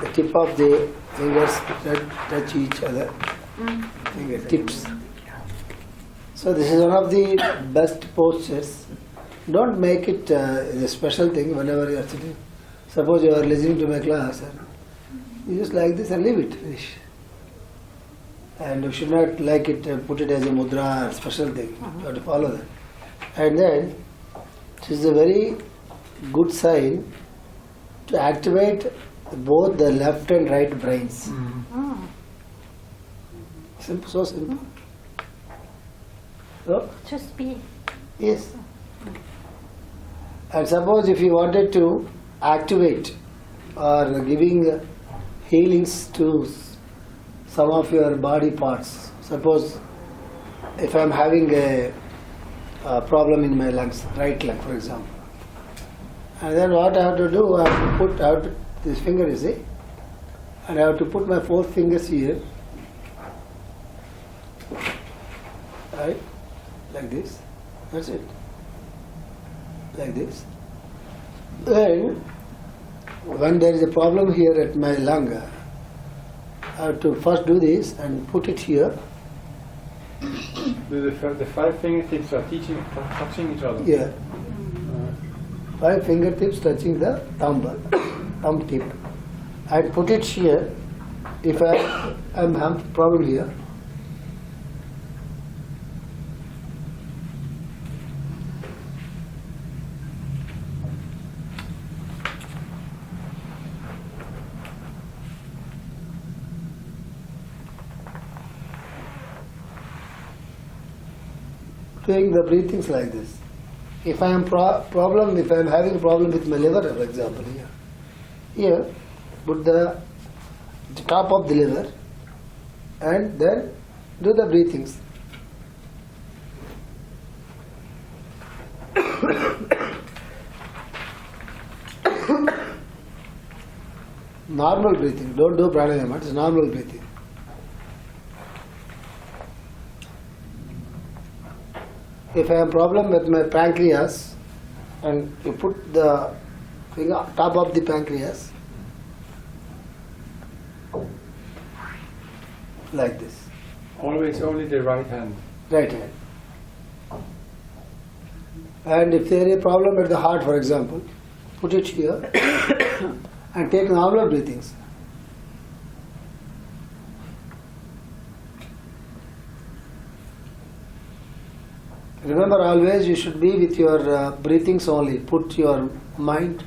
the tip of the fingers touch each other, fingertips. So this is one of the best postures. Don't make it a special thing whenever you are sitting. Suppose you are listening to my class, you just like this and leave it, finish. And you should not like it, put it as a mudra or special thing. You have to follow that. And then, it is a very good sign to activate both the left and right brains. Simple, so simple. So, Just be. yes. And suppose if you wanted to activate or giving healings to some of your body parts. Suppose if I am having a problem in my lungs, right lung for example. And then what I have to do, I have to put out this finger, you see, and I have to put my 4 fingers here, right, like this, that's it, like this. Then, when there is a problem here at my lung, I have to first do this and put it here. The 5 fingertips are touching each other. Yeah. 5 fingertips touching the thumb tip. I put it here. If I am having problem here, doing the breathings like this. If I am if I am having a problem with my liver, for example, here, put the top of the liver, and then do the breathings. Normal breathing. Don't do pranayama. It's normal breathing. If I have problem with my pancreas, and you put the finger on top of the pancreas, like this. Always only the right hand. Right hand. And if there is a problem at the heart, for example, put it here and take normal breathings. Remember, always you should be with your breathings only. Put your mind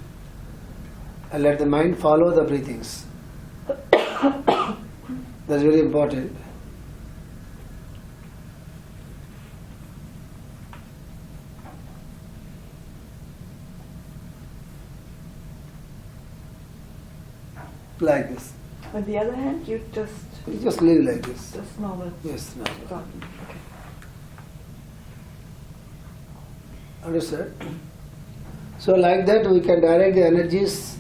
and let the mind follow the breathings. That's very important. Like this. On the other hand, you just leave like this. just normal. Yes, no. Okay. Understood? So like that we can direct the energies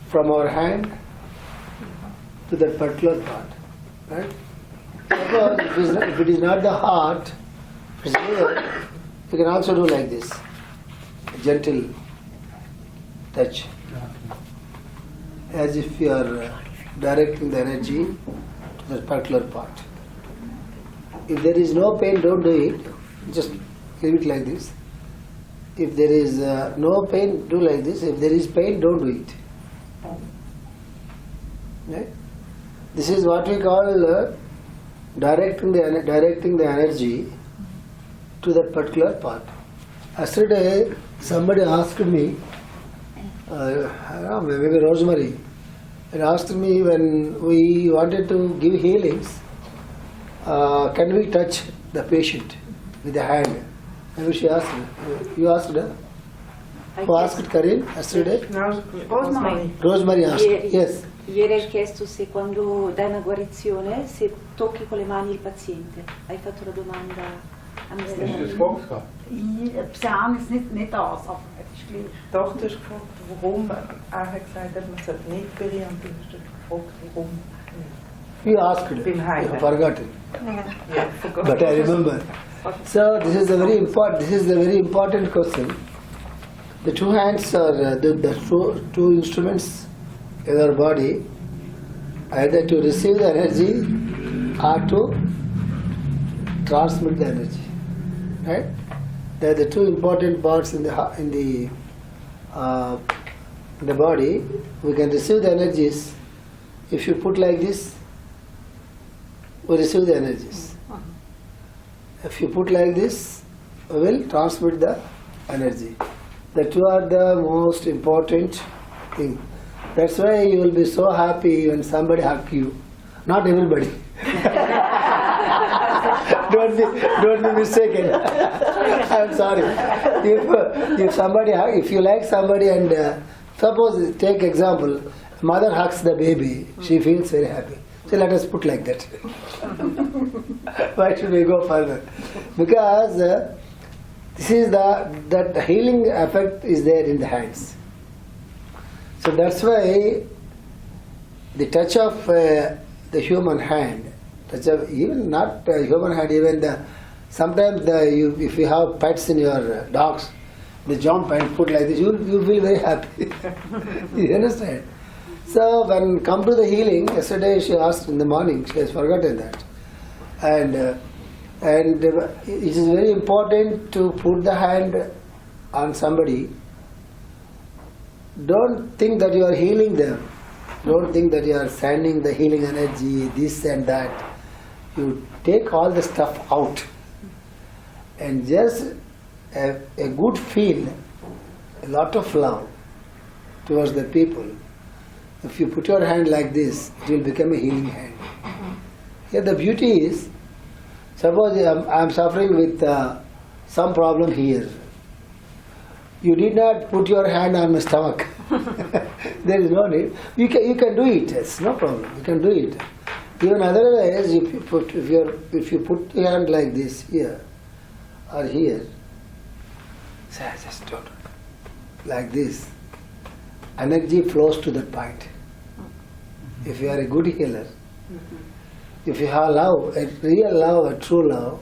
from our hand to that particular part. Right? Suppose if it is not the heart, if it's liver, you can also do like this. Gentle touch. As if you are directing the energy to that particular part. If there is no pain, don't do it. Just leave it like this. If there is no pain, do like this. If there is pain, don't do it. Right? This is what we call directing the energy to that particular part. Yesterday, somebody asked me, maybe Rosemary, and asked me when we wanted to give healings, can we touch the patient with the hand? Maybe she asked me. You asked her? Who asked Karin yesterday? Rosemary asked. Yes. Ieri hai chiesto se quando dai una guarizione, se tocchi con le mani il paziente. Hai fatto la domanda a Hast me. du das gefragt? Psalm ist nicht das, aber es ist gleich. Doch, du hast gefragt, warum. Er hat gesagt, man sollte nicht berühren. Und du hast gefragt, warum. You asked. Beim Heilen. I forgot it. Ja, forgot. But I remember. So this is a very important question. The two hands are the two instruments your body, either to receive the energy or to transmit the energy. Right? They are the two important parts in the body. We can receive the energies. If you put like this, we receive the energies. If you put like this, we will transmit the energy. The two are the most important thing. That's why you will be so happy when somebody hugs you. Not everybody. Don't be mistaken. I'm sorry. If somebody if you like somebody and suppose, take example, mother hugs the baby, she feels very happy. So let us put like that. Why should we go further? Because this is that healing effect is there in the hands. So that's why the touch of the human hand, touch of even not human hand, even sometimes if you have pets in your dogs, they jump and put like this, you feel very happy. You understand? So when come to the healing, yesterday she asked in the morning, she has forgotten that. And it is very important to put the hand on somebody. Don't think that you are healing them. Don't think that you are sending the healing energy, this and that. You take all the stuff out and just a good feel, a lot of love towards the people. If you put your hand like this, it will become a healing hand. Here the beauty is, suppose I am suffering with some problem here. You need not put your hand on my stomach. There is no need. You can do it. It's no problem. You can do it. Even otherwise, if you put your hand like this here or here, say just don't like this. Energy flows to that point. If you are a good healer, if you have love, a real love, a true love,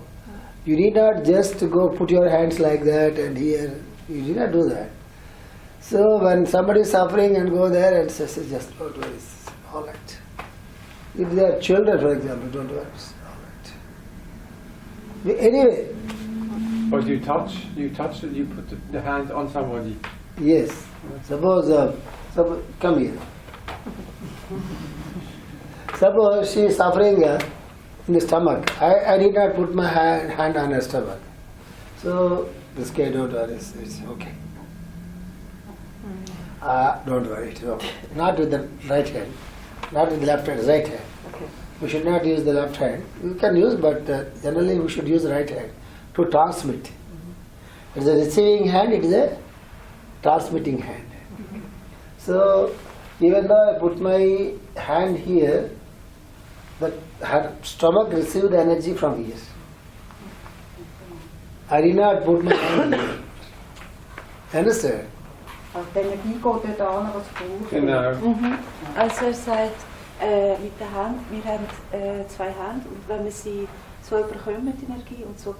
you need not just go put your hands like that and here. You need not do that. So when somebody is suffering and go there and says, just don't worry, it's all right. If they are children, for example, don't worry, it's all right. Anyway. But you touch it, you put the hand on somebody. Yes. Suppose come here. Suppose she is suffering in the stomach. I did not put my hand on her stomach. So this guy, don't worry, it's okay. Don't worry, it's okay. Not with the right hand, not with the left hand, right hand. Okay. We should not use the left hand. We can use, but generally we should use the right hand to transmit. It's a receiving hand, it is a transmitting hand. So even though I put my hand here, but her stomach received energy from here. I did not put my hand here. Understand? Also die Energie geht dort an, was es braucht. Genau. Also er sagt, mit der Hand, wir haben zwei Hände und wenn wir sie so überkommen, die Energie, und so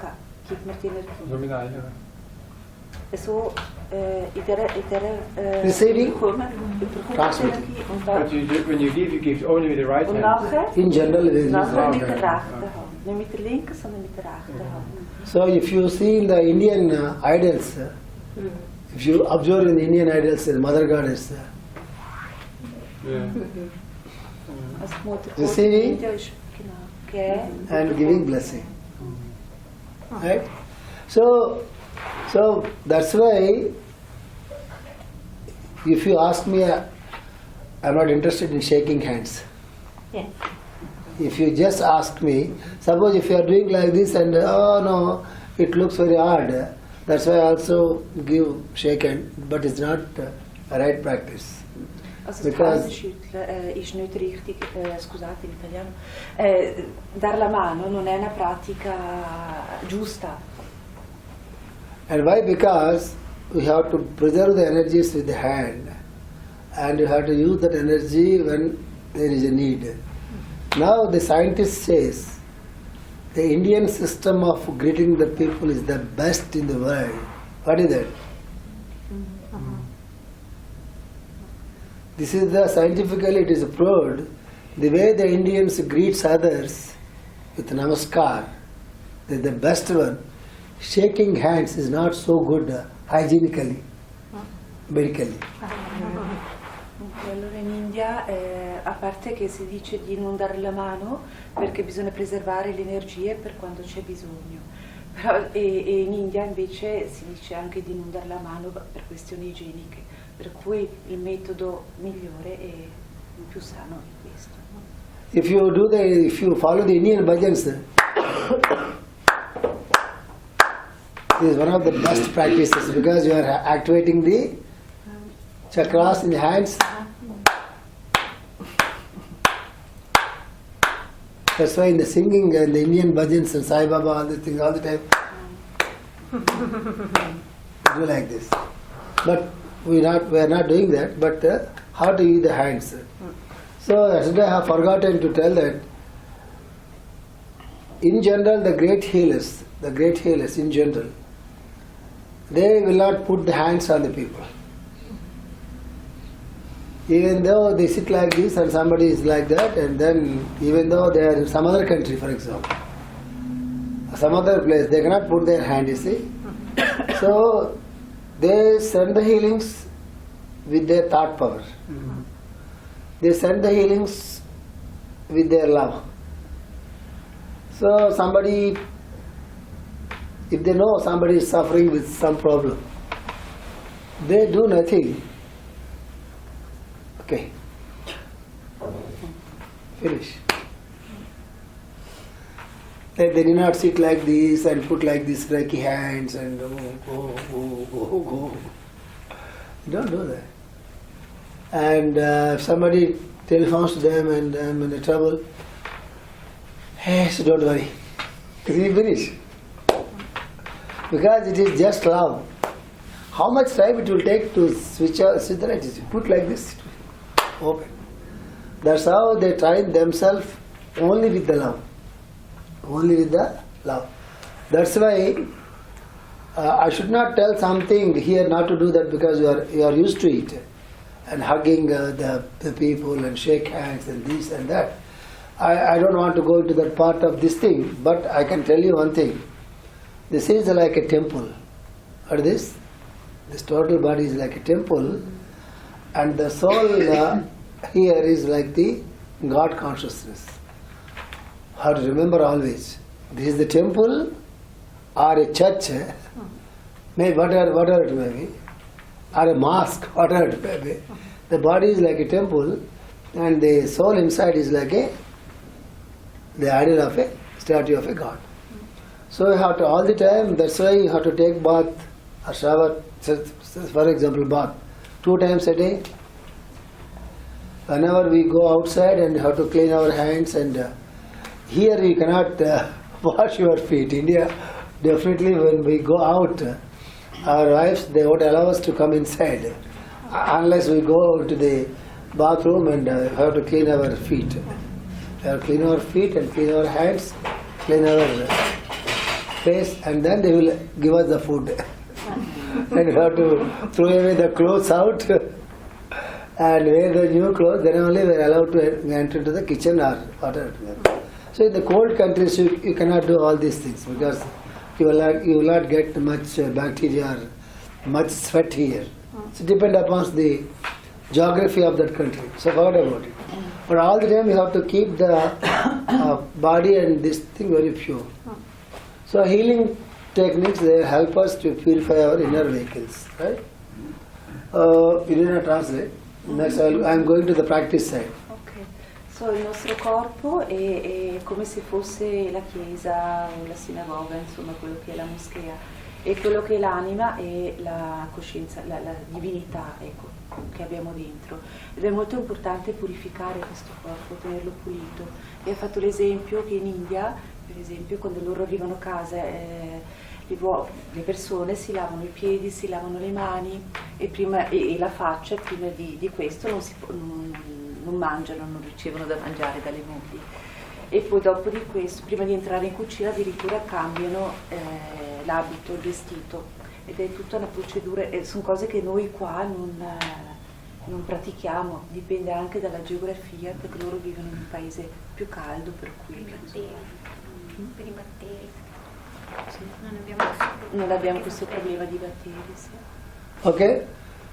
gibt man die Energie. So mit einer. So in der Receiving, bekommen die transmitting. Energie und But dann when you give only with the right und hand. nachher, In general, we use nachher right mit der hand. rechten Hand. Nicht mit der linken, sondern mit der rechten Hand. So if you see in the Indian idols, if you observe in the Indian idols, the mother goddess, Yeah. Also die Mutter Receiving. Gottes ist genau geben. and giving blessing. Right? So that's why if you ask me, I'm not interested in shaking hands. Yes. If you just ask me, suppose if you are doing like this and oh no, it looks very hard, that's why I also give shake hand, but it's not a right practice. Also das Because- Handenschütteln ist nicht richtig, scusate in italiano, dar la mano non è una pratica giusta. And why? Because we have to preserve the energies with the hand and you have to use that energy when there is a need. Now the scientist says the Indian system of greeting the people is the best in the world. What is that? This is the scientifically it is proved. The way the Indians greets others with namaskar, the best one. Shaking hands is not so good hygienically, medically. Allora in India, a parte che si dice di non dare la mano perché bisogna preservare le energie per quando c'è bisogno, però, e in India invece si dice anche di non dare la mano per questioni igieniche, per cui il metodo migliore e più sano è questo. If you follow the Indian bhajans, this is one of the best practices because you are activating the chakras in the hands. That's why in the singing and the Indian bhajans and Sai Baba, all the things, all the time, do like this. But we are not doing that. But how to use the hands? So yesterday I have forgotten to tell that. In general, the great healers in general, they will not put the hands on the people. Even though they sit like this and somebody is like that, and then even though they are in some other country, for example, some other place, they cannot put their hand, you see. So they send the healings with their thought power. They send the healings with their love. So somebody, if they know somebody is suffering with some problem, they do nothing. Okay. Finish. They do not sit like this and put like this reiki hands and go. Don't do that. And if somebody telephones to them and I'm in trouble, hey, so don't worry. We finish. Because it is just love. How much time it will take to switch the light? You put like this, open. That's how they train themselves, only with the love. Only with the love. That's why I should not tell something here not to do that because you are used to it. And hugging the people and shake hands and this and that. I don't want to go into that part of this thing, but I can tell you one thing. This is like a temple. Or this total body is like a temple, and the soul here is like the God consciousness. How to remember always. This is the temple or a church, maybe whatever it may be, or a mosque, whatever it may be. The body is like a temple, and the soul inside is like the idol of a statue of a god. So you have to all the time, that's why you have to take bath or shower, for example bath, 2 times a day. Whenever we go outside and have to clean our hands, and here we cannot wash your feet. India, definitely when we go out, our wives, they won't allow us to come inside unless we go to the bathroom and have to clean our feet. We have to clean our feet and clean our hands, clean our face, and then they will give us the food. And we have to throw away the clothes out and wear the new clothes, then only we are allowed to enter to the kitchen or whatever. So in the cold countries you cannot do all these things because you will not get much bacteria or much sweat here. So depend upon the geography of that country. So forget about it. But all the time you have to keep the body and this thing very pure. So healing techniques, they help us to purify our inner vehicles, right? You did not translate. Next I am going to the practice side. Ok, so il nostro corpo è come se fosse la chiesa o la sinagoga, insomma quello che è la moschea, e quello che è l'anima è la coscienza, la divinità, ecco, che abbiamo dentro. Ed è molto importante purificare questo corpo, tenerlo pulito. E ha fatto l'esempio che in India, per esempio, quando loro arrivano a casa, le persone si lavano i piedi, si lavano le mani e la faccia, prima di questo non mangiano, non ricevono da mangiare dalle mogli. E poi dopo di questo, prima di entrare in cucina, addirittura cambiano l'abito, il vestito. Ed è tutta una procedura, sono cose che noi qua non pratichiamo, dipende anche dalla geografia, perché loro vivono in un paese più caldo, per cui Per i batteri. sì. Non abbiamo questo Non abbiamo questo problema di batteri. Sì. Okay?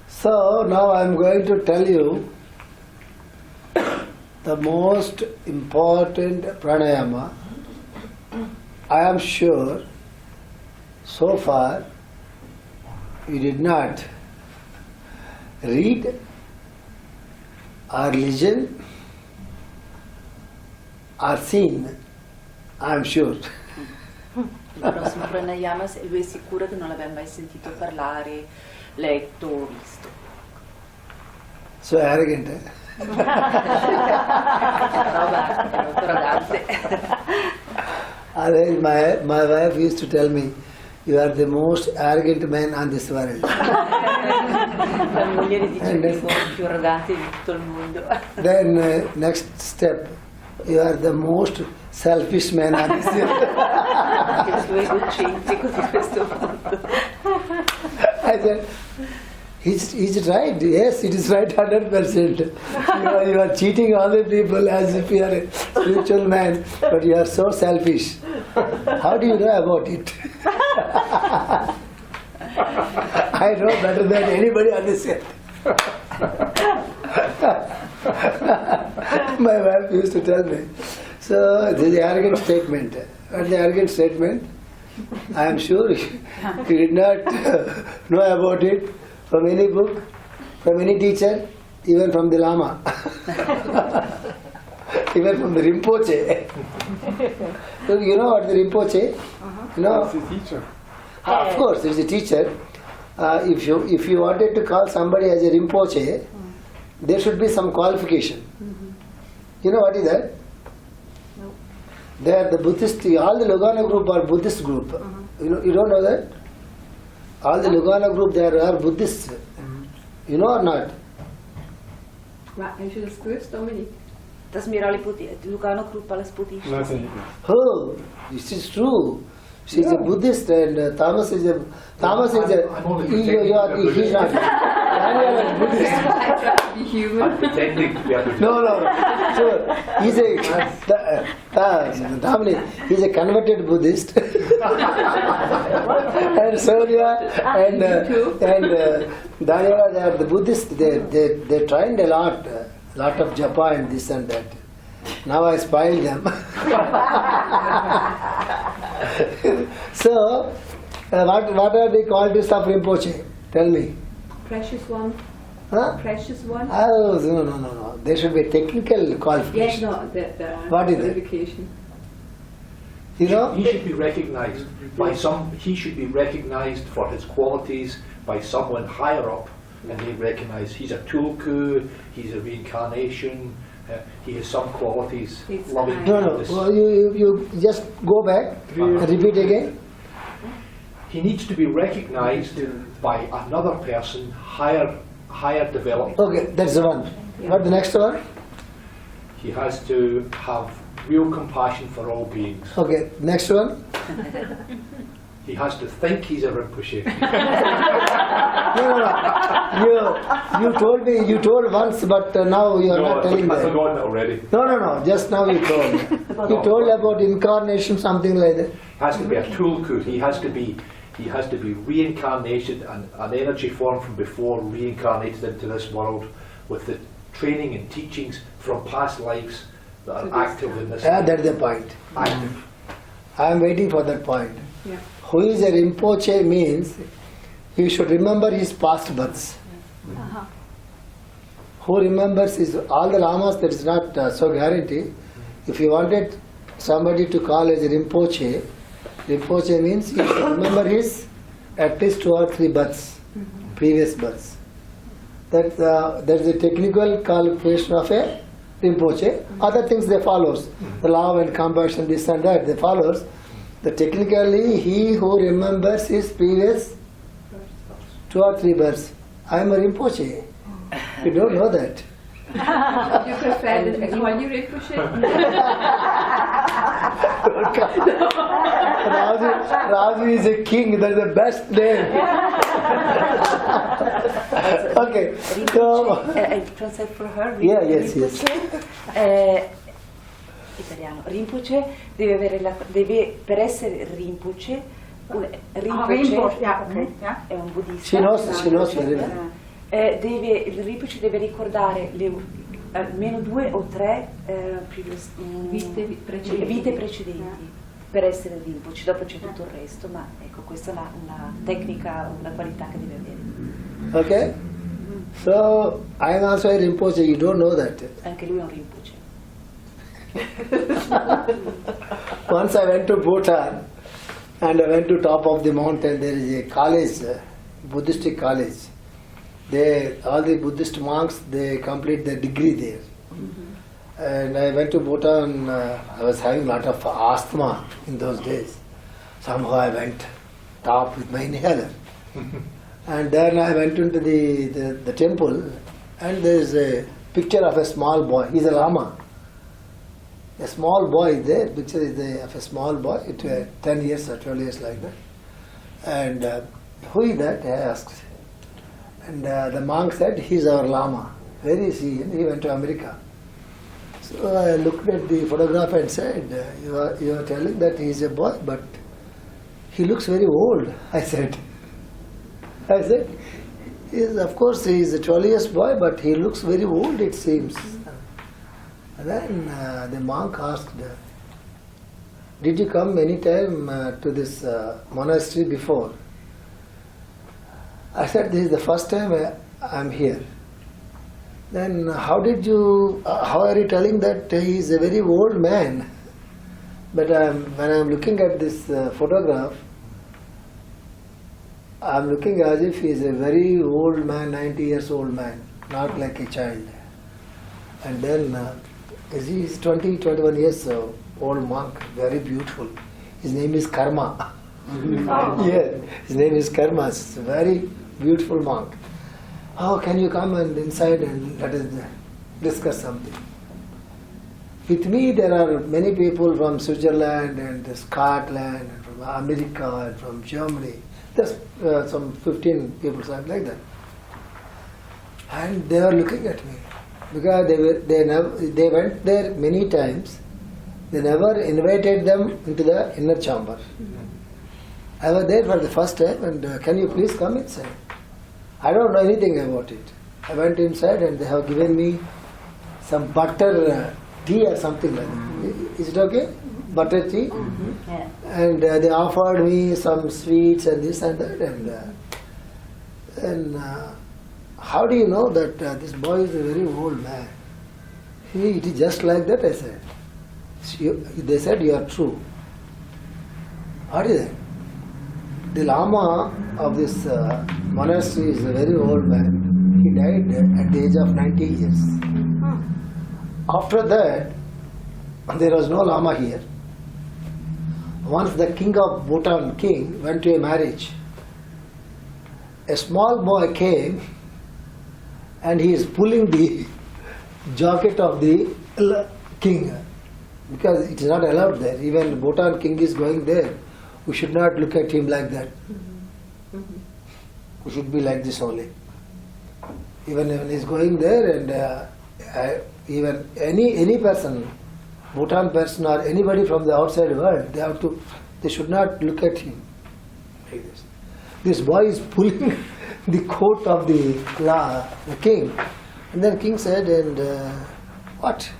So now I am going to tell you the most important pranayama. I am sure so far you did not read or listen or seen. I am sure. Il prossimo pranayama, lui è sicuro che non l'abbiamo mai sentito parlare, letto o visto. So arrogant. Eh? Roba è molto arrogante. Otherwise, my wife used to tell me, you are the most arrogant man on this world. La moglie dice che sono il più arrogante di tutto il mondo. Then next step, you are the most selfish man on this world. Che il suo egocentrico di questo mondo. I said, he's right. Yes, it is right 100%. You are cheating all the people as if you are a spiritual man, but you are so selfish. How do you know about it? I know better than anybody on this earth. My wife used to tell me. So this is the arrogant statement. What the arrogant statement? I am sure you did not know about it from any book, from any teacher, even from the Lama, even from the Rinpoche. So you know what the Rinpoche? You know, It's a teacher. of course, it's a teacher. If you wanted to call somebody as a Rinpoche, there should be some qualification. You know what is that? No. They are the Buddhist. All the Lugano group are Buddhist group. You don't know that? All the Lugano group they are Buddhists. You know or not? Maar heb je dat gewusst, Dominique? Das mir alle Lugano Group alles Buddhist. Nothing. Oh, this is true. She is a Buddhist and Thomas is a I'm only he's not. Daniel is Buddhist. I try to be human. I'm pretending to be a Buddhist. No. Sure. He's a Dominic. He's a converted Buddhist. And Sonia and Daniela, they are the Buddhists. They trained a lot of japa and this and that. Now I spoiled them. So, what are the qualities of Rinpoche? Tell me. Precious one. Huh? Precious one. Oh, no. There should be technical Yes, qualification. no, the What is it? qualification. You know? He should be recognized by some. He should be recognized for his qualities by someone higher up, and they recognize he's a tulku, he's a reincarnation, he has some qualities. It's Loving No. kindness. Well, you just go back and repeat again. He needs to be recognized by another person higher developed. Okay, that's the one. What the next one? He has to have real compassion for all beings. Okay, next one. He has to think he's a Rinpoche. No. You told me. You told once, but now you are not telling I've that. forgotten it already. No. Just now you told. You told about incarnation, something like that. Has to be a tulku. He has to be reincarnated, an energy form from before reincarnated into this world with the training and teachings from past lives that are active in this life. That's the point. Active. I am waiting for that point. Yeah. Who is a Rinpoche means he should remember his past births. Who remembers his all the lamas, that is not so guaranteed. If you wanted somebody to call as a Rinpoche means he should remember his at least 2 or 3 births, previous births. That's the technical qualification of a Rinpoche. Other things they follows. The love and compassion, this and that, they follows. The technically, he who remembers his previous 2 or 3 births. I am a Rinpoche. You don't know that. You prefer that we call you Rinpoche? Raju is a king, that's the best name. Okay, Rinpoche, so- I translate for her. Yeah, yes, yes. Italiano. Rinpoche deve avere per essere Rinpoche, Rinpoche, yeah, okay, yeah. è un buddista. She knows very well. Il Rinpoche deve ricordare almeno 2 o 3 Vite precedenti. vite precedenti per essere Rinpoche, dopo c'è tutto il resto, ma ecco, questa è una tecnica, una qualità che deve avere. Okay? So, I am also a Rinpoche, you don't know that. Anche lui è un Rinpoche. Once I went to Bhutan and I went to top of the mountain, there is a college, Buddhist college. All the Buddhist monks, they complete their degree there. And I went to Bhutan, I was having a lot of asthma in those days. Somehow I went top with my inhaler. And then I went into the temple, and there is a picture of a small boy. He's a Lama. A small boy is there, picture is there of a small boy, 10 years or 12 years like that. And who is that? I asked. And the monk said, he's our Lama. Where is he? And he went to America. So I looked at the photograph and said, you are telling that he's a boy, but he looks very old, I said. Yes, of course he is a 12 years boy, but he looks very old, it seems. And then the monk asked, did you come any time to this monastery before? I said, this is the first time I am here. Then how are you telling that he is a very old man? But when I am looking at this photograph, I am looking as if he is a very old man, 90 years old man, not like a child. And then he is 20, 21 years old monk, very beautiful. His name is Karma. Yeah, his name is Karma. It's a very beautiful monk. Oh, can you come and inside and let us discuss something? With me there are many people from Switzerland and Scotland and from America and from Germany. Just some 15 people, something like that. And they were looking at me because they went there many times. They never invited them into the inner chamber. I was there for the first time, and can you please come inside? I don't know anything about it. I went inside and they have given me some butter tea or something like that. Is it okay? Butter tea? Yeah. And they offered me some sweets and this and that. And how do you know that this boy is a very old man? It is just like that, I said. They said, you are true. What is it? The Lama of this monastery is a very old man. He died at the age of 90 years. After that, there was no Lama here. Once the king of Bhutan went to a marriage, a small boy came and he is pulling the jacket of the king because it is not allowed there. Even Bhutan king is going there. We should not look at him like that. We should be like this only. Even when he is going there, and even any person, Bhutan person or anybody from the outside world, they should not look at him like this. This boy is pulling the coat of the king, and then king said, and what?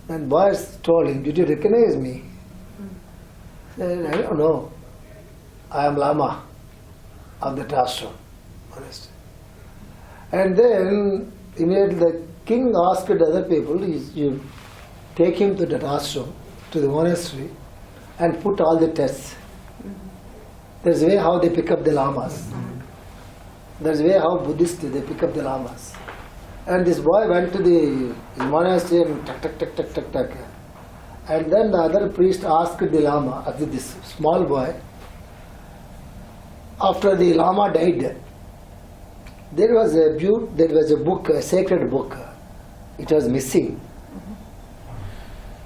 And boy told him, did you recognize me? Said, I don't know. I am Lama of the ashram. And then immediately the king asked other people, you take him to the ashram, to the monastery, and put all the tests. There's a way how they pick up the lamas. There's a way how Buddhists they pick up the lamas. And this boy went to the monastery and tuck. And then the other priest asked the Lama, this small boy, after the Lama died, there was a book, a sacred book. It was missing.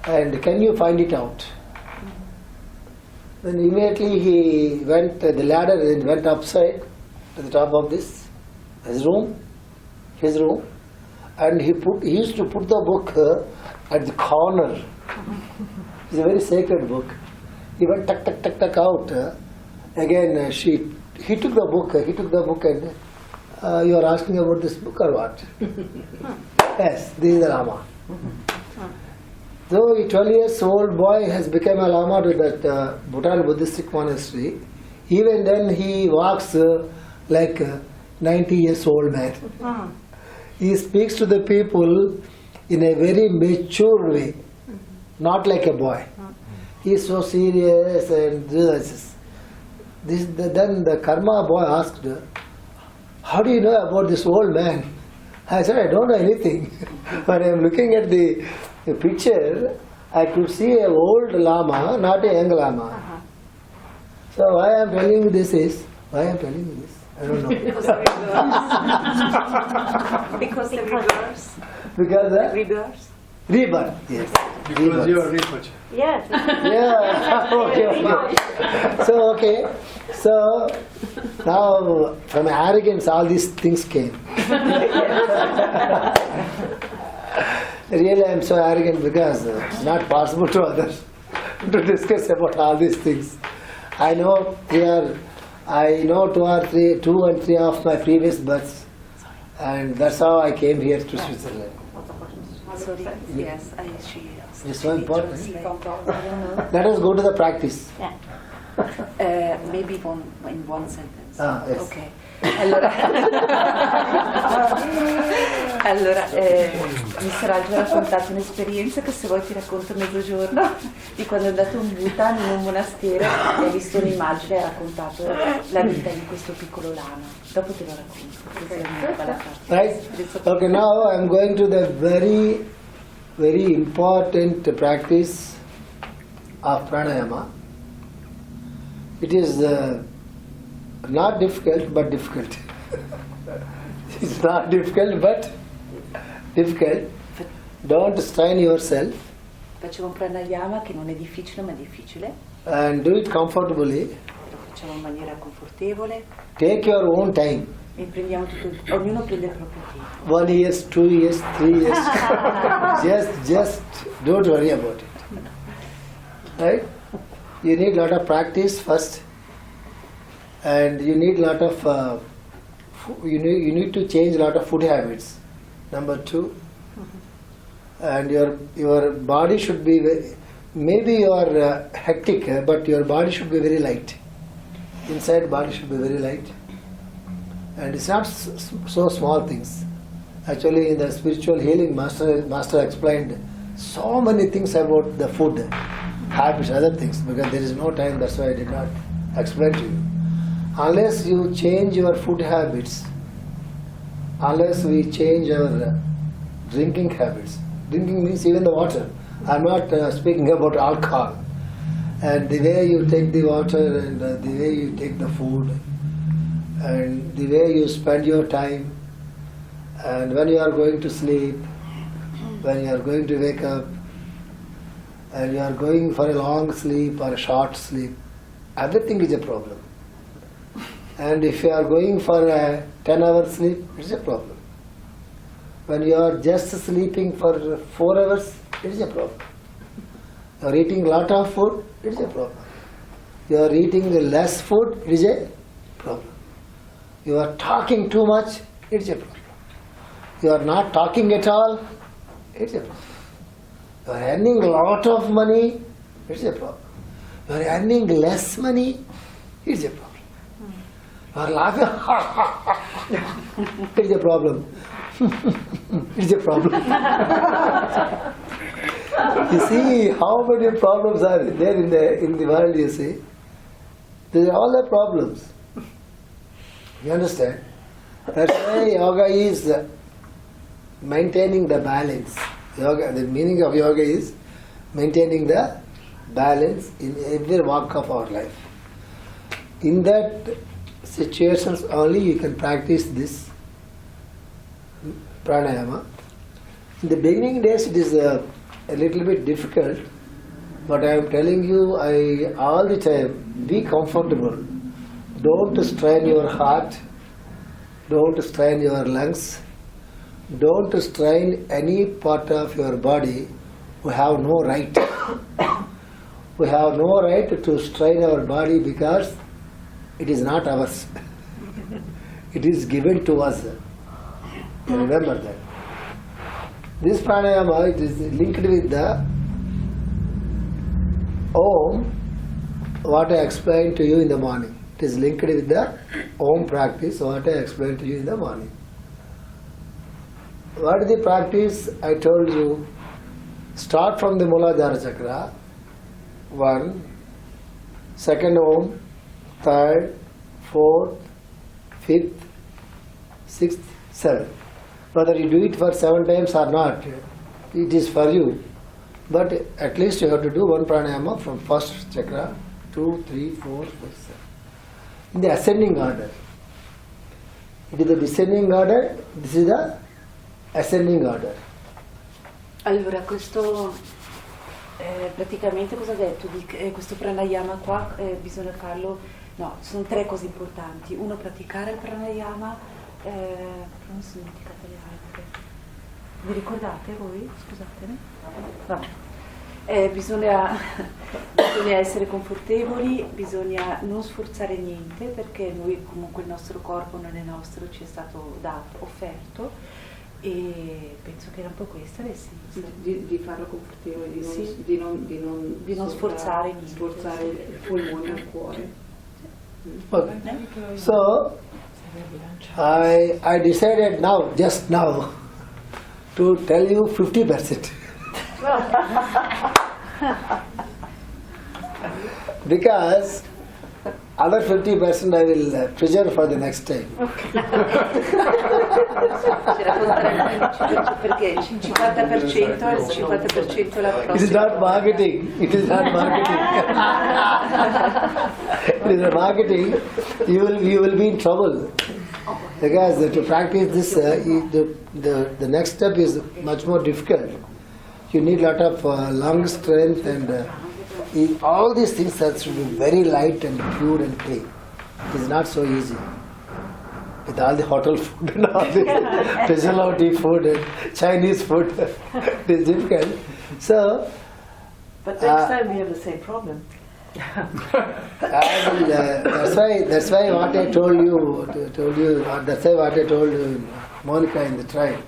And can you find it out? Then immediately he went the ladder and went upside to the top of this his room, and he used to put the book at the corner. It's a very sacred book. He went tuck tuck tuck tuck out. Again, he took the book. And you are asking about this book or what? Yes, this is the Lama. Though a 12-year-old boy has become a Lama to that Bhutan Buddhistic monastery, even then he walks like a 90-year-old man. He speaks to the people in a very mature way, not like a boy. He is so serious and this. Then the karma boy asked, how do you know about this old man? I said, I don't know anything. When I am looking at the picture, I could see an old Lama, not a young Lama. So why I am telling you this is, I don't know. Because the reverse. Because the Reverse. rebirth, yes. Because you are Rinpoche. Yes. Yeah, okay. So now from arrogance all these things came. Really I am so arrogant because it's not possible to others to discuss about all these things. I know two and three of my previous births, and that's how I came here to Switzerland. Sorry. Yes, she asked. It's so important. I don't know. Let us go to the practice. Maybe in one sentence. Yes. Ok. Allora, Mr. Raju ha raccontato un'esperienza che se vuoi ti racconto mezzogiorno di quando è andato in Bhutan in un monastero e ha visto un'immagine e ha raccontato la vita di questo piccolo lama. Dopo te lo racconto. Right? Okay, now I am going to the very, very important practice of pranayama. It is not difficult, but difficult. It's not difficult, but difficult. Don't strain yourself. Facciamo un pranayama che non è difficile, ma è difficile. And do it comfortably. Lo facciamo in maniera confortevole. Take your own time. E prendiamo tutto, ognuno prende il proprio tempo. 1 year, 2 years, 3 years. just don't worry about it. Right? You need a lot of practice first, and you need a lot of you need to change a lot of food habits. Number 2, and your body should be maybe you are hectic, but your body should be very light. Inside body should be very light, and it's not so small things. Actually, in the spiritual healing, master explained so many things about the food habits, other things, because there is no time, that's why I did not explain to you. Unless you change your food habits, unless we change our drinking habits, drinking means even the water. I am not speaking about alcohol. And the way you take the water, and the way you take the food, and the way you spend your time, and when you are going to sleep, when you are going to wake up, and you are going for a long sleep or a short sleep, everything is a problem. And if you are going for a 10-hour sleep, it's a problem. When you are just sleeping for 4 hours, it's a problem. You are eating a lot of food, it's a problem. You are eating less food, it is a problem. You are talking too much, it's a problem. You are not talking at all, it's a problem. You are earning a lot of money, it's a problem. You are earning less money, it's a problem. You are laughing, it's a problem. It's a problem. You see how many problems are there in the world, you see. These are all the problems. You understand? That's why yoga is maintaining the balance. Yoga, the meaning of yoga is maintaining the balance in every walk of our life. In that situations only you can practice this pranayama. In the beginning days it is a little bit difficult, but I am telling you, all the time, be comfortable. Don't strain your heart. Don't strain your lungs. Don't strain any part of your body. We have no right. We have no right to strain our body because it is not ours. It is given to us. Remember that. This pranayama, it is linked with the Om, what I explained to you in the morning. It is linked with the Om practice, what I explained to you in the morning. What is the practice? I told you, start from the Muladhara Chakra, 1, second Om, third, fourth, fifth, sixth, seventh. Whether you do it for 7 times or not, it is for you. But at least you have to do one pranayama from first chakra, 2, 3, 4, 5, 7. In the ascending order. It is the descending order, this is the ascending order. Allora, questo praticamente cosa ha detto? Questo pranayama qua bisogna farlo, no, sono 3 cose importanti. Uno, praticare il pranayama, non sono dimenticate le altre. Vi ricordate voi? Scusatemi. Vabbè. Bisogna essere confortevoli, bisogna non sforzare niente perché noi comunque il nostro corpo non è nostro, ci è stato dato, offerto e penso che era un po' questa l'essenza. Di farlo confortevole, Sì. di non Sforzare niente. sforzare il polmone al cuore. Okay. So, I decided now, just now, to tell you 50%. Because other 50% I will preserve for the next time. Perché il 50% e il 50% la prossima. It is not marketing. It is not marketing. It is not marketing. You will be in trouble. Because to practice this, the next step is much more difficult. You need a lot of lung strength and all these things that should be very light and pure and clean. It is not so easy. With all the hotel food and all the specialty food and Chinese food, it is difficult. So, But next time we have the same problem. that's why what I told you. That's why what I told Monica in the trial.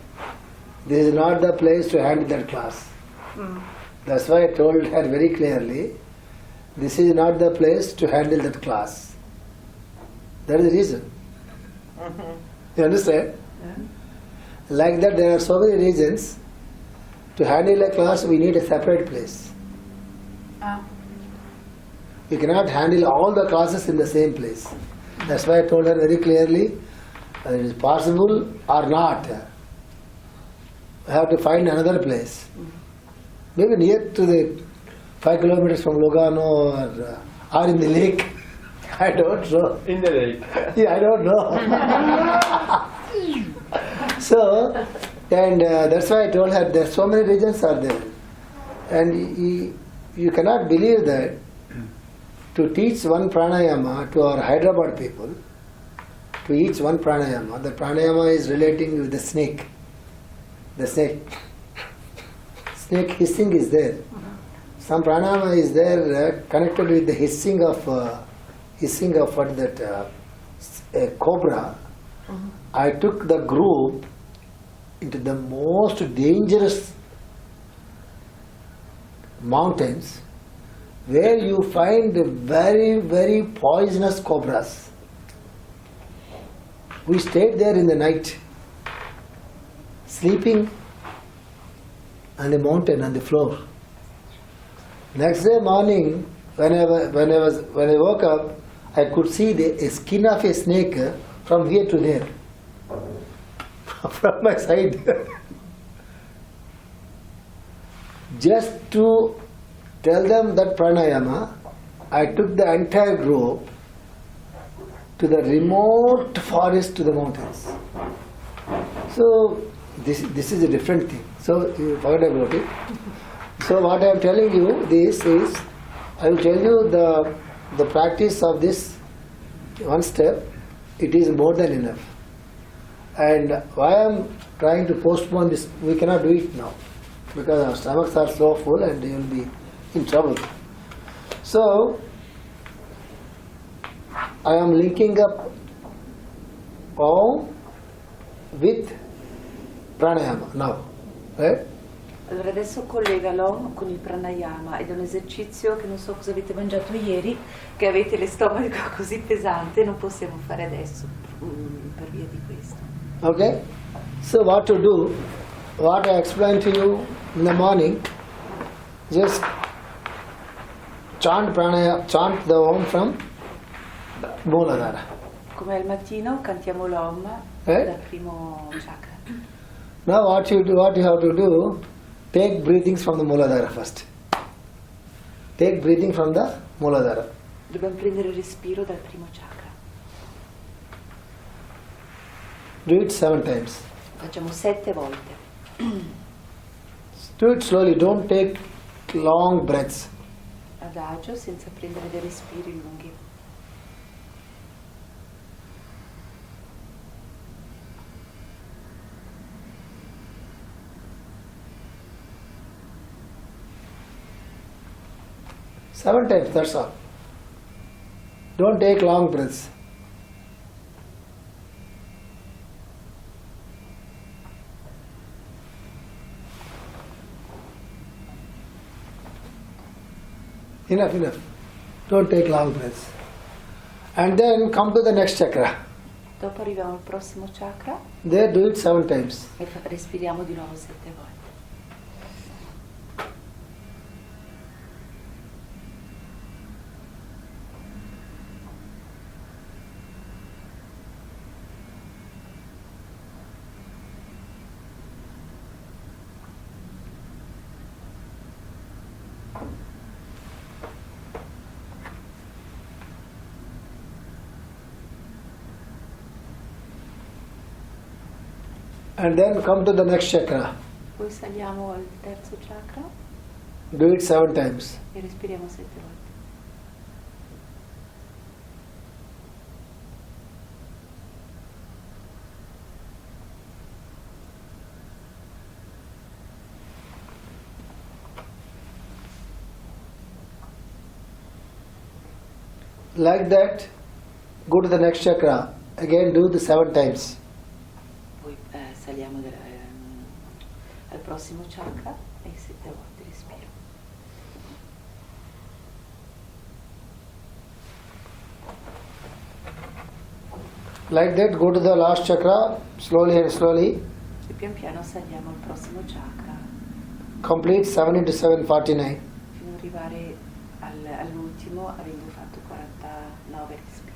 This is not the place to handle that class. That's why I told her very clearly, this is not the place to handle that class. That is the reason. You understand? Like that, there are so many reasons. To handle a class, we need a separate place. We cannot handle all the classes in the same place. That's why I told her very clearly, whether it is possible or not. I have to find another place. Maybe near to the 5 kilometers from Lugano or in the lake. I don't know. In the lake. Yeah, I don't know. So, and that's why I told her there so many reasons are there. And you cannot believe that to teach one pranayama to our Hyderabad people, to each one pranayama, the pranayama is relating with the snake. The snake hissing is there. Some pranayama is there connected with the hissing of what that a cobra. I took the group into the most dangerous mountains where you find very, very poisonous cobras. We stayed there in the night, sleeping on the mountain, on the floor. Next day morning, when I woke up, I could see the skin of a snake from here to there, from my side. Just to tell them that pranayama, I took the entire group to the remote forest, to the mountains. So this is a different thing. So you forget about it. So what I am telling you, this is, I will tell you the practice of this one step. It is more than enough. And why I'm trying to postpone this, we cannot do it now because our stomachs are so full and you will be in trouble. So, I am linking up Om with pranayama now, right? Allora adesso collega l'Om con il pranayama ed è un esercizio che non so cosa avete mangiato ieri, che avete lo stomaco così pesante, non possiamo fare adesso per via di questo. Okay? So what to do, what I explained to you in the morning, just chant pranayama, chant the Om from Mooladhara. Come al mattino cantiamo l'Om dal primo chakra. Now what you have to do, take breathings from the Mooladhara first. Take breathing from the Mooladhara. Dobbiamo prendere il respiro dal primo chakra. Do it 7 times. Facciamo 7 volte. Do it slowly, don't take long breaths. Adagio, senza prendere dei respiri lunghi. Seven times, that's all. Don't take long breaths. Enough. Don't take long breaths. And then come to the next chakra. Dopo arriviamo al prossimo chakra There do it 7 times. e respiriamo di nuovo 7 volte. And then come to the next chakra. Poi saliamo al terzo chakra Do it 7 times. e respiriamo 7 volte. Like that, go to the next chakra. Again do the 7 times. Poi saliamo al prossimo chakra e 7 volte respiro. Like that, go to the last chakra, slowly and slowly. E pian piano saliamo al prossimo chakra Complete 7 into 7, 49. fino ad arrivare all'ultimo avendo fatto 49 respiri.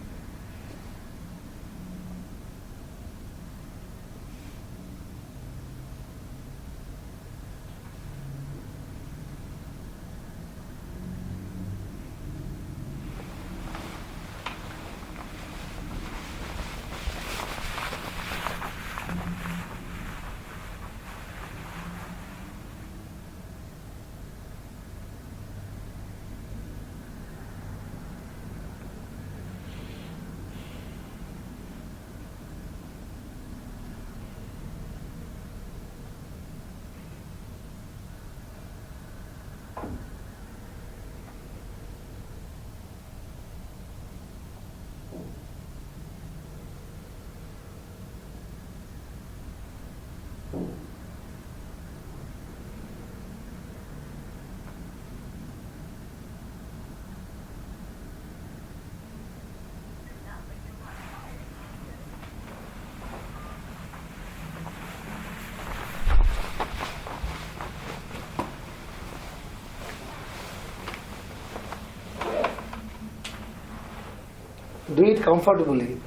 Do it comfortably.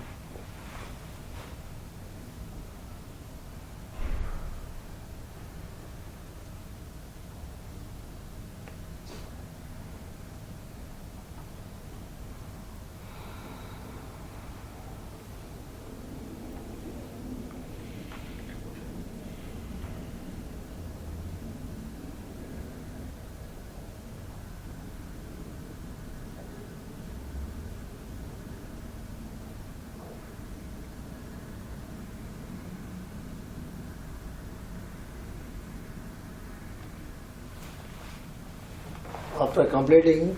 After completing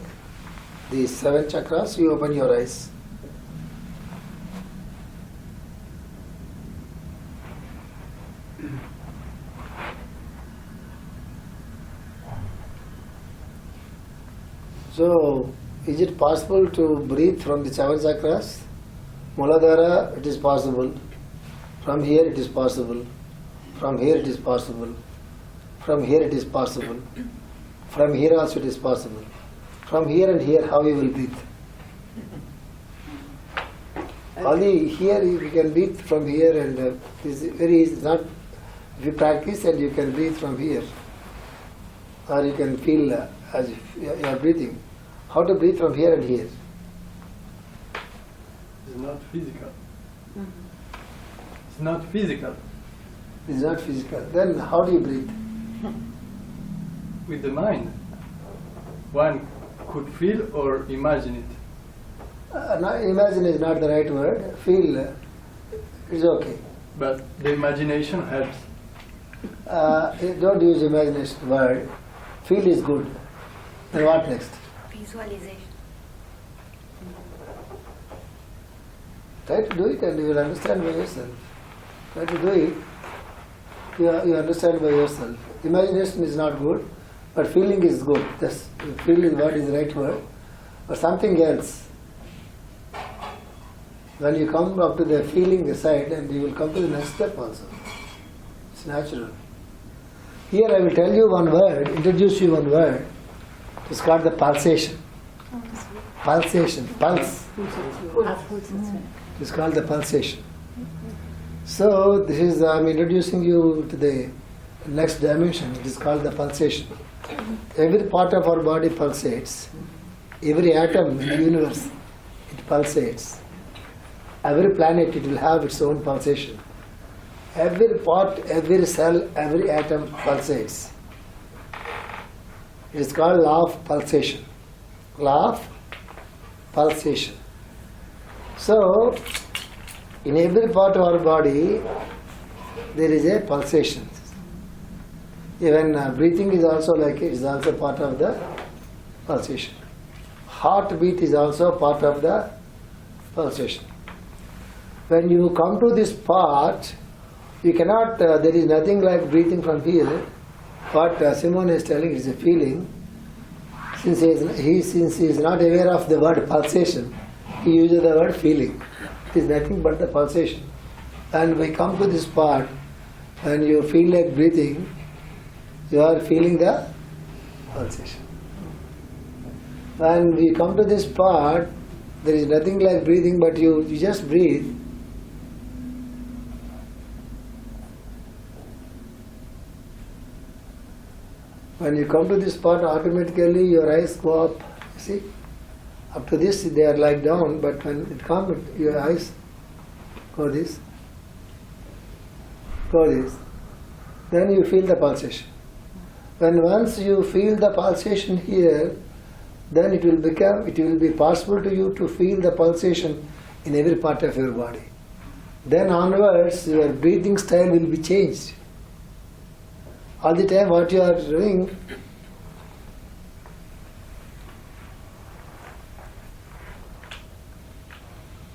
the 7 chakras, you open your eyes. So, is it possible to breathe from the 7 chakras? Muladhara, it is possible. From here it is possible. From here it is possible. From here it is possible. From here also it is possible. From here and here, how you will breathe? Only here you can breathe from here, and it's very easy. Not if you practice and you can breathe from here, or you can feel as if you are breathing. How to breathe from here and here? It's not physical. It's not physical. It's not physical. Then how do you breathe? With the mind, one could feel or imagine it. Imagine is not the right word. Feel is okay. But the imagination helps. Don't use imagination word. Feel is good. Then what next? Visualization. Try to do it and you will understand by yourself. Try to do it. You understand by yourself. Imagination is not good, but feeling is good. Just feel is what is the right word. Or something else. When you come up to the feeling side, and you will come to the next step also. It's natural. Here I will tell you one word, introduce you one word. It's called the pulsation. Pulsation, pulse. It's called the pulsation. So this is, I'm introducing you to the next dimension. It is called the pulsation. Every part of our body pulsates. Every atom in the universe, it pulsates. Every planet, it will have its own pulsation. Every part, every cell, every atom pulsates. It is called law of pulsation. Law of pulsation. So, in every part of our body, there is a pulsation. Even breathing is also like it, is also part of the pulsation. Heartbeat is also part of the pulsation. When you come to this part, you cannot, there is nothing like breathing from here. What Simon is telling is a feeling. Since he is not aware of the word pulsation, he uses the word feeling. It is nothing but the pulsation. And we come to this part, when you feel like breathing, you are feeling the pulsation. When we come to this part, there is nothing like breathing, but you just breathe. When you come to this part, automatically your eyes go up. See? Up to this, they are like down, but when it comes, your eyes go this, go this. Then you feel the pulsation. When once you feel the pulsation here, then it will be possible to you to feel the pulsation in every part of your body. Then onwards, your breathing style will be changed. All the time what you are doing,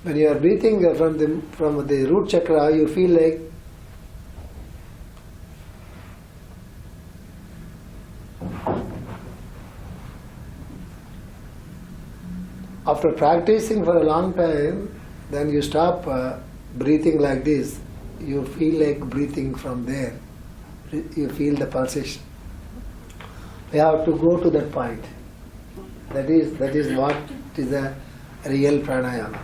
when you are breathing from the root chakra, you feel like after practicing for a long time, then you stop breathing like this. You feel like breathing from there. You feel the pulsation. We have to go to that point. That is what is a real pranayama.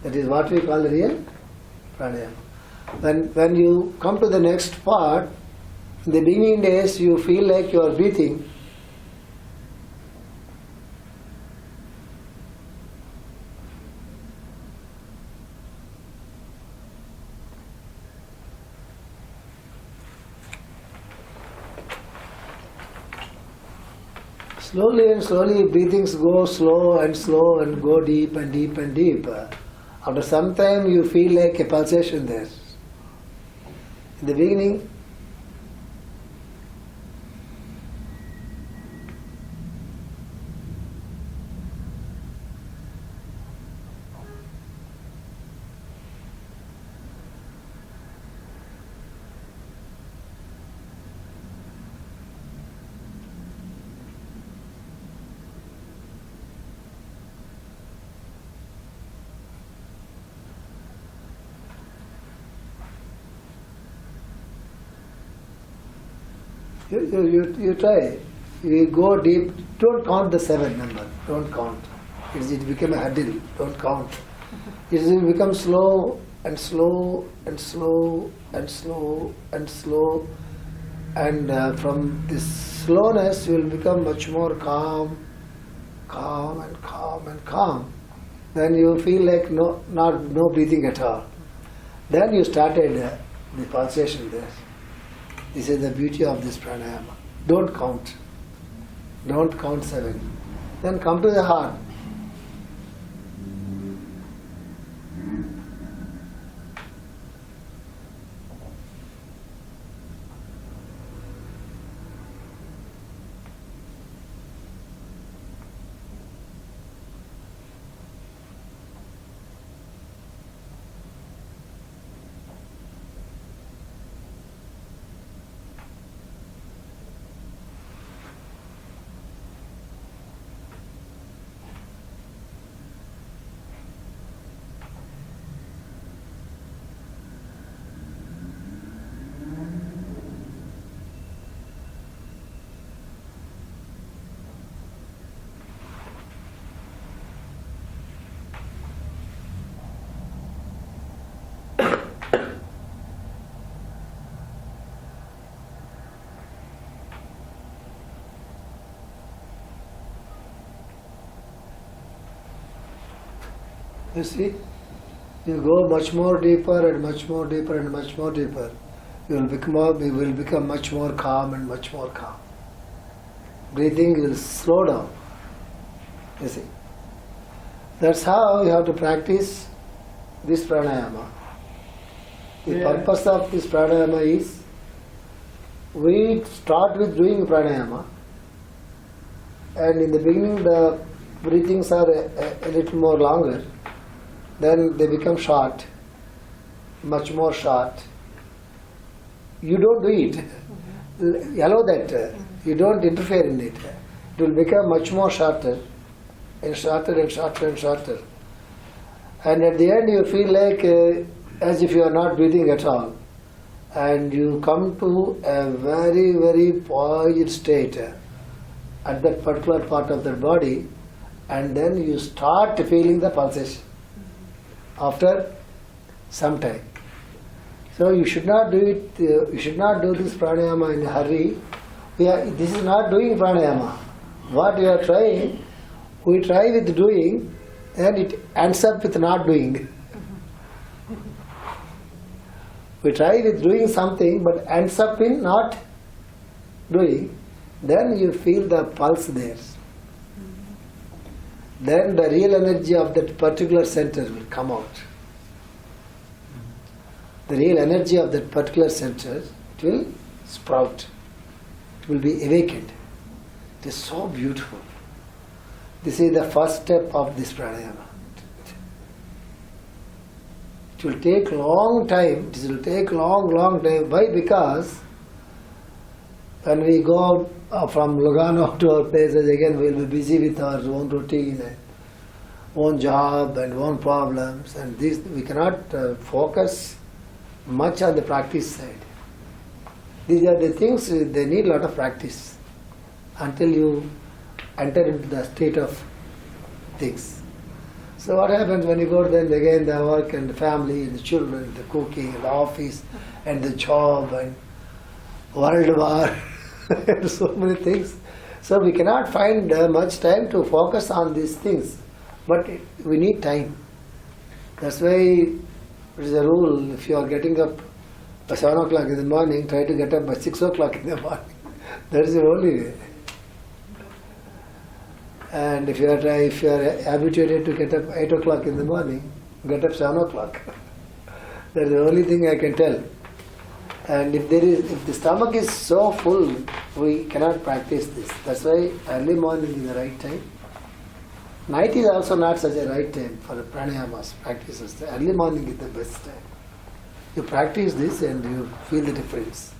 That is what we call the real pranayama. When you come to the next part, in the beginning days you feel like you are breathing. Slowly and slowly, breathings go slow and go deep and deep and deep. After some time, you feel like a pulsation there. In the beginning, You try. You go deep. Don't count the 7 number. Don't count. It become a hurdle. Don't count. It will become slow and slow and slow and slow and slow. And from this slowness, you will become much more calm, calm and calm and calm. Then you feel like no breathing at all. Then you started the pulsation there. This is the beauty of this pranayama. Don't count. Don't count 7. Then come to the heart. You see, you go much more deeper and much more deeper and much more deeper. You will become much more calm and much more calm. Breathing will slow down. You see, that's how you have to practice this pranayama. The purpose of this pranayama is we start with doing pranayama, and in the beginning the breathings are a little more longer. Then they become short, much more short. You don't do it. Allow that. You don't interfere in it. It will become much more shorter and shorter and shorter and shorter. And at the end you feel like as if you are not breathing at all. And you come to a very, very poised state at that particular part of the body, and then you start feeling the pulsation after some time. So you should not do it. You should not do this pranayama in a hurry. This is not doing pranayama. What we are trying, we try with doing, and it ends up with not doing. We try with doing something, but ends up in not doing. Then you feel the pulse there. Then the real energy of that particular center will come out. The real energy of that particular center, it will sprout. It will be awakened. It is so beautiful. This is the first step of this pranayama. It will take long time. It will take long time. Why? Because when we go out from Lugano to our places, again we will be busy with our own routine and own job and own problems, and this we cannot focus much on the practice side. These are the things they need a lot of practice until you enter into the state of things. So what happens when you go then again the work and the family and the children, the cooking and the office and the job and world war and so many things. So we cannot find much time to focus on these things, but we need time. That's why it is a rule, if you are getting up by 7 o'clock in the morning, try to get up by 6 o'clock in the morning. That is the only way. And if you are habituated to get up 8 o'clock in the morning, get up 7 o'clock. That is the only thing I can tell. And if the stomach is so full, we cannot practice this. That's why early morning is the right time. Night is also not such a right time for the pranayamas practices. The early morning is the best time. You practice this and you feel the difference.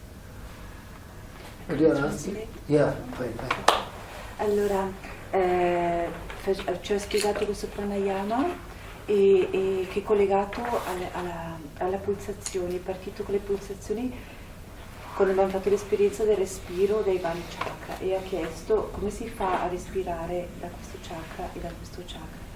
What you are asking? Yeah, fine. Allora, ci ha spiegato questo pranayama e che è collegato alla pulsazione, è partito con le pulsazioni quando abbiamo fatto l'esperienza del respiro dei vari chakra e ha chiesto come si fa a respirare da questo chakra e da questo chakra.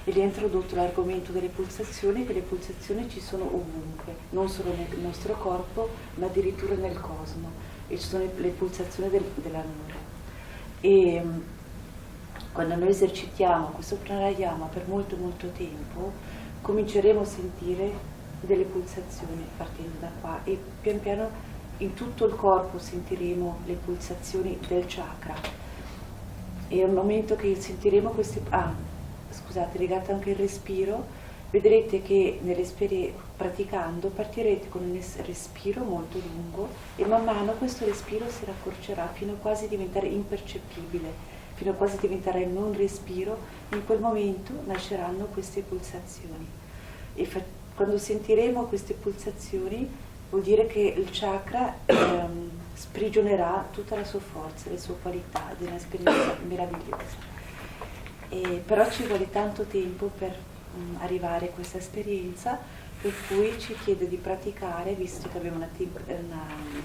E gli ha introdotto l'argomento delle pulsazioni, che le pulsazioni ci sono ovunque, non solo nel nostro corpo, ma addirittura nel cosmo, e ci sono le pulsazioni dell'amore. E quando noi esercitiamo questo pranayama per molto tempo, cominceremo a sentire delle pulsazioni partendo da qua e pian piano in tutto il corpo sentiremo le pulsazioni del chakra. E al momento che sentiremo queste... legato anche al respiro, vedrete che praticando partirete con un respiro molto lungo e man mano questo respiro si raccorcerà fino a quasi diventare impercettibile, fino a quasi diventare il non respiro. In quel momento nasceranno queste pulsazioni e quando sentiremo queste pulsazioni vuol dire che il chakra sprigionerà tutta la sua forza, le sue qualità, di un'esperienza meravigliosa. Però ci vuole tanto tempo per arrivare a questa esperienza, per cui ci chiede di praticare, visto che abbiamo una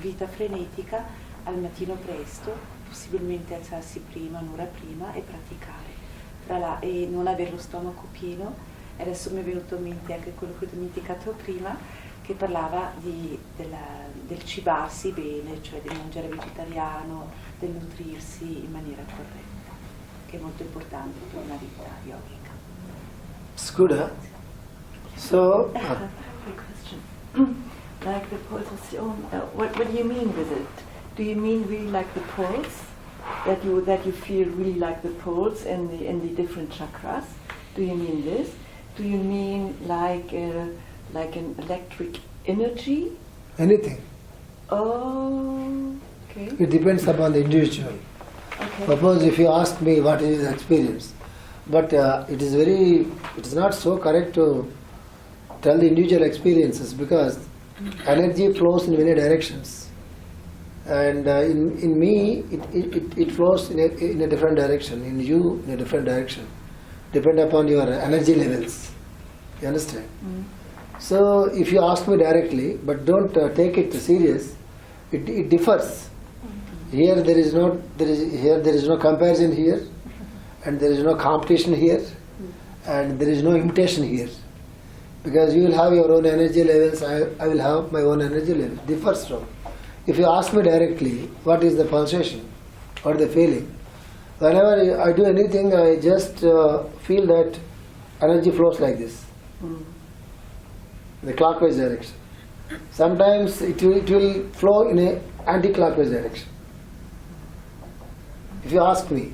vita frenetica, al mattino presto, possibilmente alzarsi prima, un'ora prima e praticare. E non avere lo stomaco pieno. Adesso mi è venuto in mente anche quello che ho dimenticato prima, che parlava del cibarsi bene, cioè del mangiare vegetariano, del nutrirsi in maniera corretta, che è molto importante per una vita yogica. It's good, huh? So, Quick question. Like the pulsation, what do you mean with it? Do you mean really like the pulse, that you feel really like the pulse in the different chakras? Do you mean this? Do you mean like an electric energy? anything. Oh, okay. It depends upon the individual. Okay. Suppose if you ask me what is his experience, but it is not so correct to tell the individual experiences, because energy flows in many directions, and in me it flows in a different direction, in you in a different direction, depend upon your energy levels. You understand? So if you ask me directly, but don't take it serious, it differs. Here there is no comparison here, and there is no competition here, and there is no imitation here, because you will have your own energy levels, I will have my own energy level. Differs from. If you ask me directly, what is the pulsation or the feeling? Whenever I do anything, I just feel that energy flows like this, the clockwise direction. Sometimes it will flow in a anti-clockwise direction, if you ask me.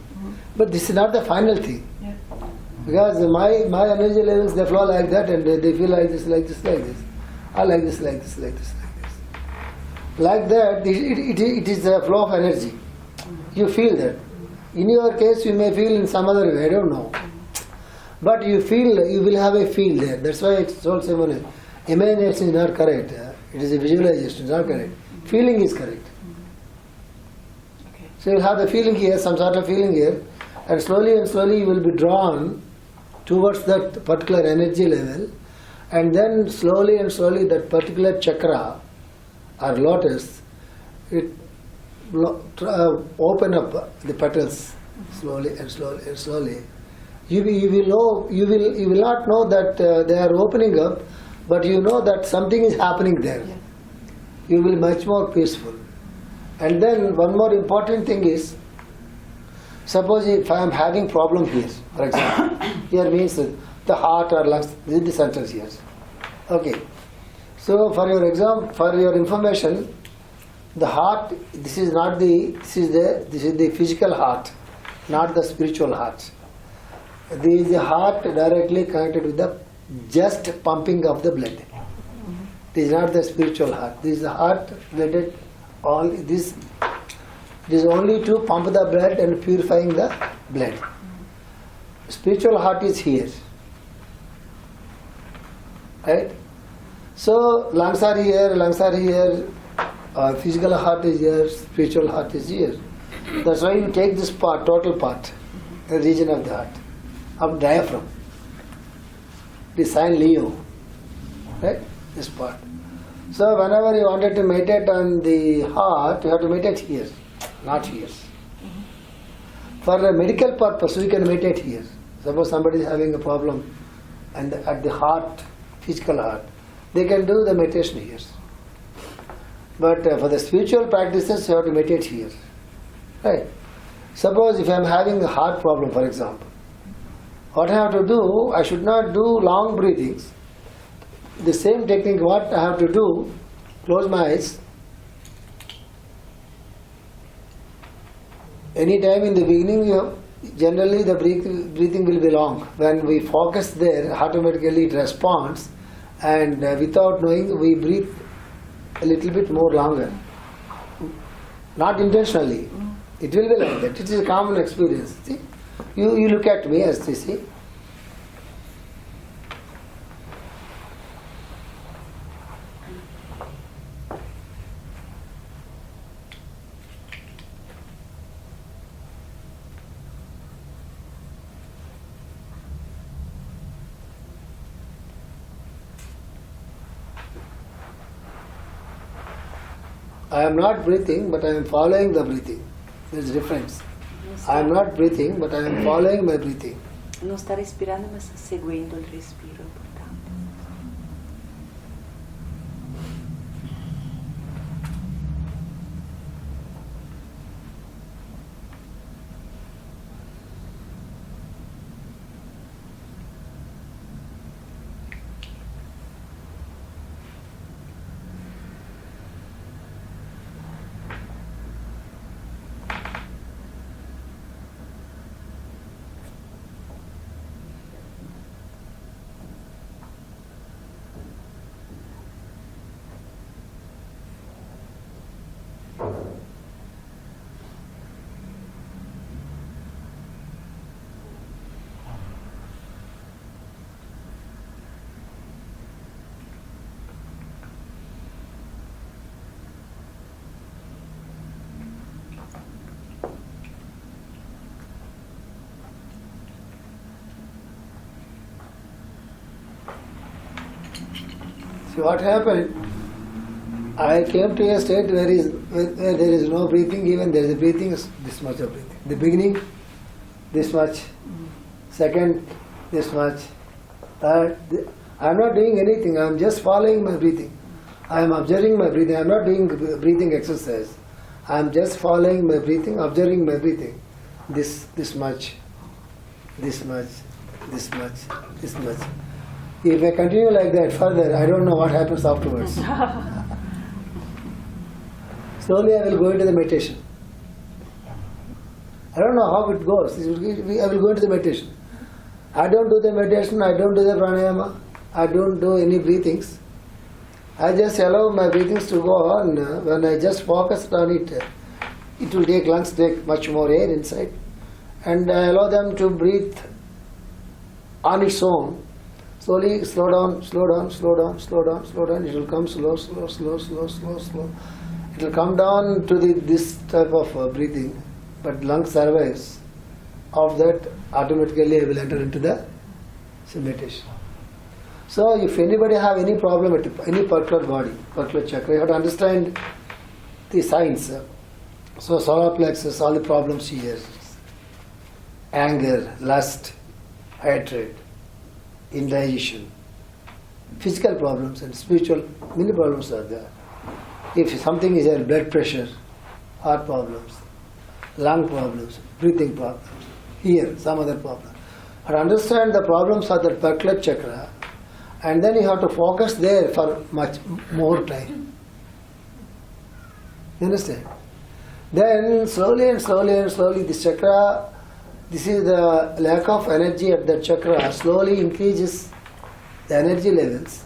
But this is not the final thing. Yeah. Because my energy levels, they flow like that, and they feel like this, like this, like this. Or like this, like this, like this, like this. Like that, it is a flow of energy. You feel that. In your case, you may feel in some other way, I don't know. But you feel, you will have a feel there. That's why it's told someone, imagination is not correct. It is a visualization, it's not correct. Feeling is correct. Okay. So you'll have the feeling here, some sort of feeling here, and slowly you will be drawn towards that particular energy level, and then slowly that particular chakra or lotus, it open up the petals slowly and slowly. You will not know that they are opening up, but you know that something is happening there. Yeah. You will be much more peaceful. And then one more important thing is, suppose if I am having problem here, for example, here means the heart or lungs, this is the centers here. Okay. So for your information, the heart, this is the physical heart, not the spiritual heart. This is the heart directly connected with the just pumping of the blood. This is not the spiritual heart. This is the heart related all this. It is only to pump the blood and purifying the blood. Spiritual heart is here. Right? So lungs are here, physical heart is here, spiritual heart is here. That's why you take this part, total part, the region of the heart, of diaphragm, the sign Leo, right? This part. So whenever you wanted to meditate on the heart, you have to meditate here, not here. For a medical purpose, we can meditate here. Suppose somebody is having a problem and at the heart, physical heart, they can do the meditation here. But for the spiritual practices, you have to meditate here. Right? Suppose if I am having a heart problem, for example, what I have to do, I should not do long breathings. The same technique, what I have to do, close my eyes. Any time in the beginning, generally the breathing will be long. When we focus there, automatically it responds, and without knowing, we breathe a little bit more longer. Not intentionally. It will be like that. It is a common experience. See? You look at me as you see. I am not breathing, but I am following the breathing. There is a difference. I am not breathing, but I am following my breathing. Non sta respirando, ma sta seguendo il respiro, importante. See what happened? I came to a state where there is no breathing, even there is a breathing, this much of breathing. The beginning, this much. Second, this much. Third, I am not doing anything, I am just following my breathing. I am observing my breathing, I am not doing breathing exercise. I am just following my breathing, observing my breathing. This much, this much, this much, this much. If I continue like that further, I don't know what happens afterwards. Slowly I will go into the meditation. I don't know how it goes. I will go into the meditation. I don't do the meditation, I don't do the pranayama, I don't do any breathings. I just allow my breathings to go on. When I just focus on it, it will take lungs, take much more air inside. And I allow them to breathe on its own. Slowly, slow down, slow down, slow down, slow down, slow down. It will come slow, slow, slow, slow, slow, slow. It will come down to this type of breathing, but lung survives. Of that, automatically I will enter into the meditation. So, if anybody have any problem at any particular body, particular chakra, you have to understand the signs. So, solar plexus, all the problems here: anger, lust, hatred, indigestion, physical problems and spiritual, many problems are there. If something is there, blood pressure, heart problems, lung problems, breathing problems, here some other problem. But understand the problems of the particular chakra, and then you have to focus there for much more time. You understand? Then slowly and slowly and slowly this chakra, this is the lack of energy at the chakra, slowly increases the energy levels.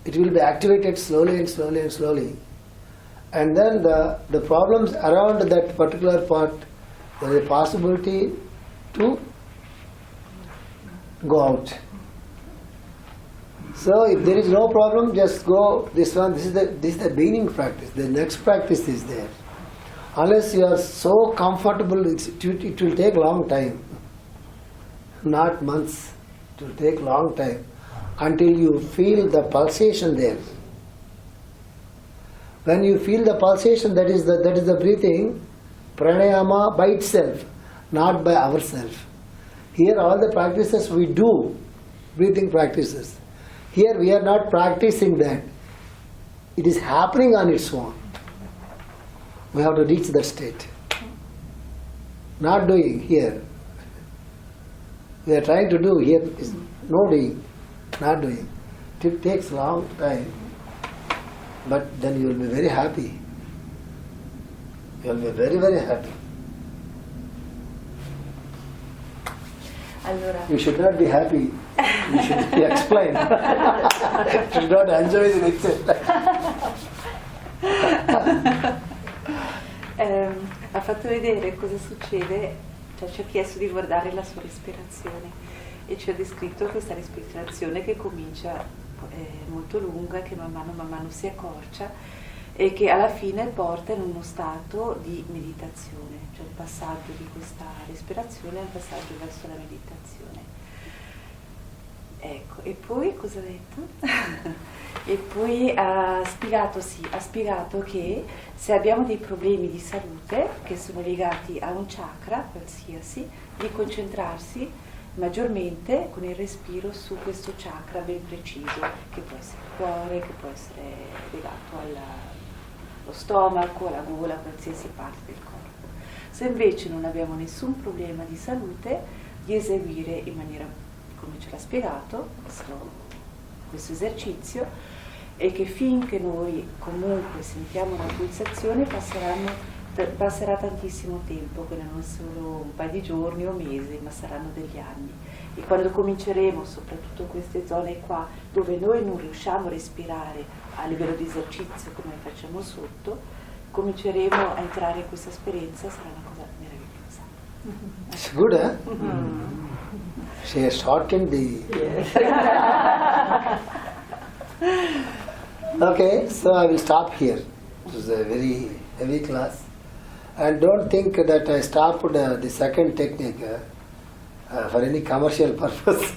It will be activated slowly and slowly and slowly. And then the problems around that particular part, there is a possibility to go out. So if there is no problem, just go this one. This is the beginning practice. The next practice is there. Unless you are so comfortable, it will take long time. Not months. It will take long time. until you feel the pulsation there. When you feel the pulsation, that is the breathing, pranayama by itself, not by ourselves. Here all the practices we do, breathing practices. Here we are not practicing that. It is happening on its own. We have to reach that state. Not doing here. We are trying to do here is no doing, not doing. It takes long time, but then you will be very happy. You will be very, very happy. Allora, You should not be happy. You should be explained. You should not enjoy it in itself. ha fatto vedere cosa succede, cioè ci ha chiesto di guardare la sua respirazione e ci ha descritto questa respirazione che comincia molto lunga, che man mano si accorcia e che alla fine porta in uno stato di meditazione, cioè il passaggio di questa respirazione è il passaggio verso la meditazione. Ecco, e poi cosa ha detto? E poi ha spiegato che se abbiamo dei problemi di salute che sono legati a un chakra qualsiasi, di concentrarsi maggiormente con il respiro su questo chakra ben preciso, che può essere il cuore, che può essere legato allo stomaco, alla gola, qualsiasi parte del corpo. Se invece non abbiamo nessun problema di salute, di eseguire in maniera, come ce l'ha spiegato, questo esercizio, e che finché noi comunque sentiamo una pulsazione passerà tantissimo tempo, quindi non solo un paio di giorni o mesi, ma saranno degli anni. E quando cominceremo, soprattutto queste zone qua, dove noi non riusciamo a respirare a livello di esercizio come facciamo sotto, cominceremo a entrare in questa esperienza, sarà una cosa meravigliosa. It's good, She has shortened the... Okay, so I will stop here. It was a very heavy class. And don't think that I stopped the second technique for any commercial purpose.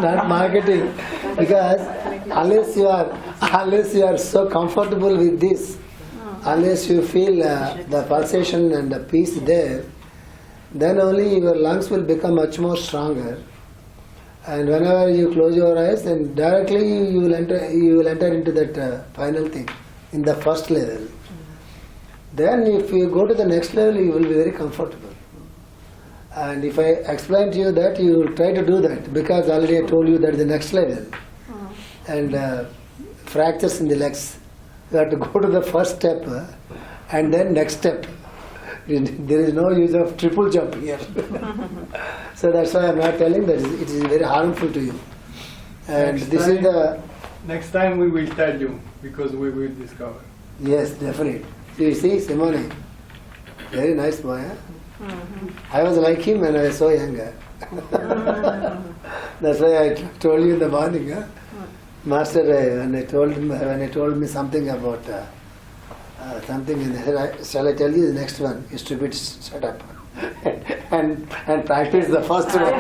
Not marketing. Because unless you are so comfortable with this, unless you feel the pulsation and the peace there, then only your lungs will become much more stronger. And whenever you close your eyes, then directly you will enter into that final thing, in the first level. Then if you go to the next level, you will be very comfortable. And if I explain to you that, you will try to do that, because already I told you that the next level. And fractures in the legs. You have to go to the first step and then next step. There is no use of triple jump here. So that's why I am not telling that it is very harmful to you. And Next time we will tell you, because we will discover. Yes, definitely. So you see, Simone, very nice boy. I was like him when I was so young. That's why I told you in the morning. Master, when I told me something about something, and he said, shall I tell you the next one? You stupid, shut up. and practice the first one.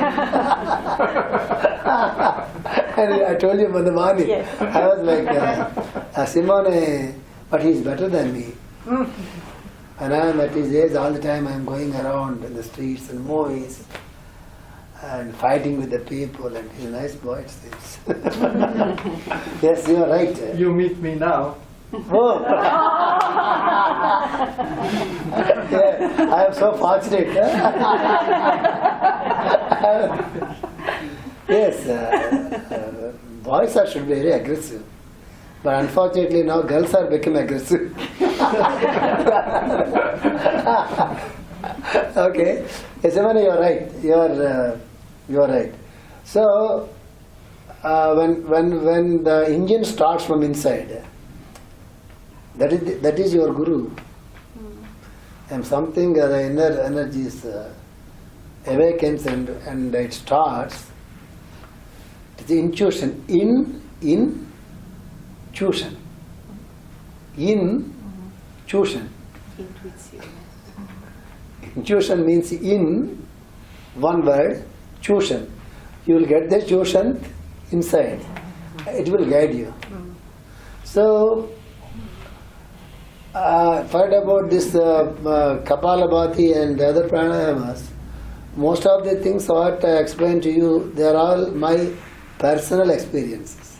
And I told you in the morning. Yes. I was like, Simone, but he's better than me. And I am at his age all the time. I am going around in the streets and movies and fighting with the people, and he's a nice boy, it seems. Yes, you are right. You meet me now. Oh. Yeah, I am so fortunate. Yes, boys should be very aggressive. But unfortunately now girls are becoming aggressive. Okay. Yes, Simone, you are right. You are right. So when the engine starts from inside, that is your guru. And something the inner energies awakens and it starts. It's intuition. Intuition. Intuition. Intuition means in, one word, tuition. you will get the tuition inside. It will guide you. So, heard about this Kapalabhati and the other pranayamas. Most of the things what I explained to you, they are all my personal experiences.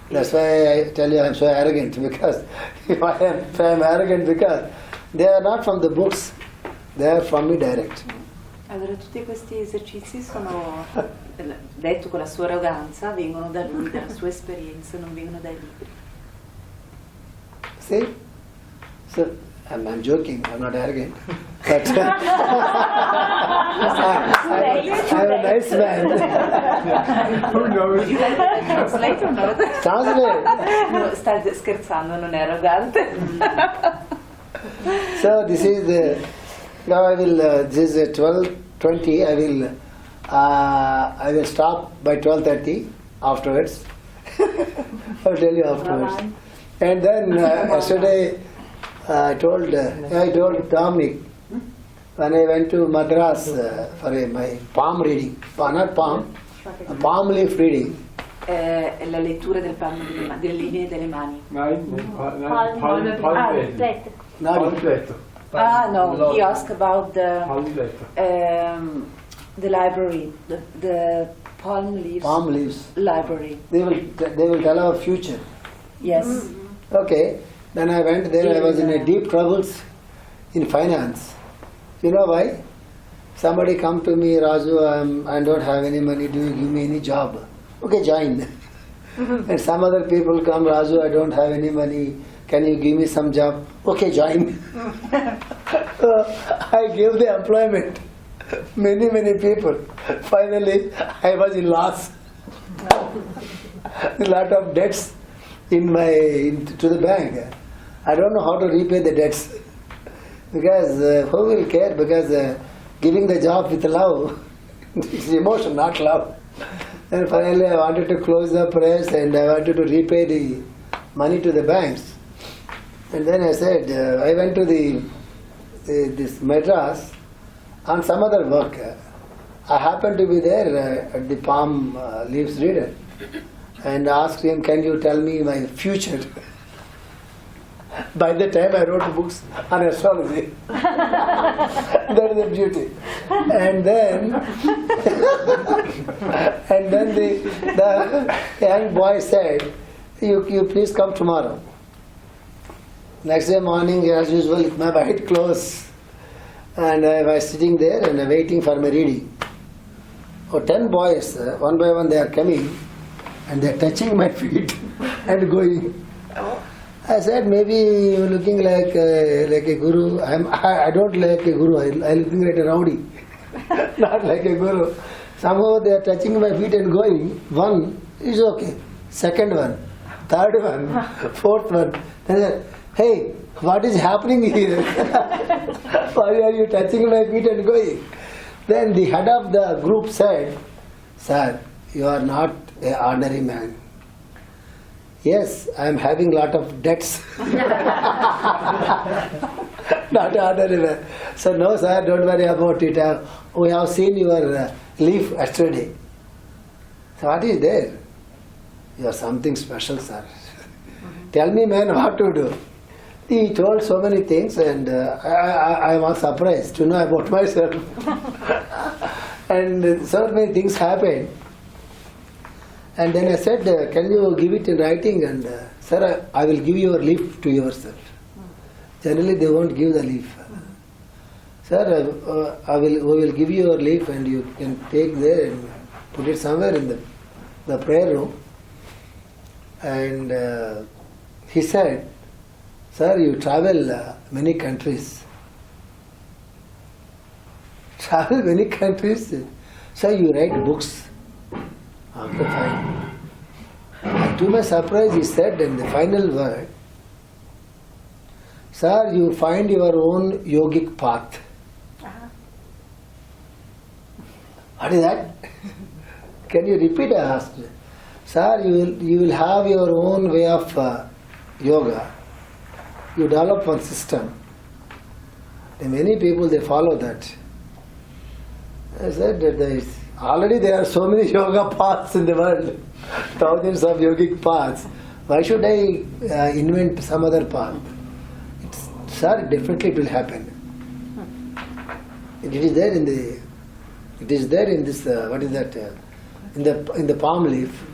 That's why I tell you I'm so arrogant, because if I'm arrogant because they are not from the books, they are from me direct. Allora tutti questi esercizi sono, detto con la sua arroganza, vengono da lui, dalla sua esperienza, non vengono dai libri. See? So, I'm joking, I'm not arrogant. But I'm a nice man. Who knows? Translate or not? Translate. No, sta scherzando, non è arrogante. So this is the, now I will, this is 12:20, I will stop by 12:30 afterwards. I'll tell you afterwards. Bye-bye. And then yesterday I told Dominic, when I went to Madras for my palm reading, not palm, palm leaf reading. La lettura del palmo delle linee delle mani. Palmblätter. Palmblätter. No, he asked about Palmblätter. the library, the palm leaves. Palm leaves. Library. They will tell our future. Yes. Okay. Then I went there. I was in a deep troubles in finance. You know why? Somebody come to me, Raju, I don't have any money. Do you give me any job? Okay, join. And some other people come, Raju, I don't have any money. Can you give me some job? Okay, join. I gave the employment. Many people. Finally, I was in loss. A lot of debts to the bank. I don't know how to repay the debts. Because who will care? Because giving the job with love, it's emotion, not love. And finally I wanted to close the press and I wanted to repay the money to the banks. And then I said, I went to this Madras on some other work. I happened to be there at the palm leaves reader and asked him, can you tell me my future? By the time I wrote books on astrology. That is the beauty. And then the young boy said, you please come tomorrow. Next day morning, as usual, with my white clothes, and I was sitting there and waiting for my reading. 10 boys, one by one they are coming, and they are touching my feet and going. I said, maybe you're looking like a guru. I don't like a guru. I'm looking like a rowdy, not like a guru. Somehow they are touching my feet and going. One is okay. Second one, third one, fourth one. Then I said, hey, what is happening here? Why are you touching my feet and going? Then the head of the group said, sir, you are not an ordinary man. Yes, I am having lot of debts. Not ordinary man. So no sir, don't worry about it. We have seen your leaf yesterday. So what is there? You are something special, sir. Tell me, man, what to do. He told so many things and I was surprised to know about myself. And so many things happened. And then I said, can you give it in writing? And sir, I will give your leaf to yourself. Generally they won't give the leaf. Sir, we will give you your leaf and you can take there and put it somewhere in the prayer room. And he said, sir, you travel many countries. Travel many countries? Sir, you write books. Okay, fine. And to my surprise, he said in the final word, sir, you find your own yogic path. What is that? Can you repeat? I asked. Sir, you will have your own way of yoga. You develop one system. And many people, they follow that. I said that Already there are so many yoga paths in the world, thousands of yogic paths. Why should I invent some other path? Sir, definitely it will happen. It is there in the. It is there in this. What is that? In the palm leaf.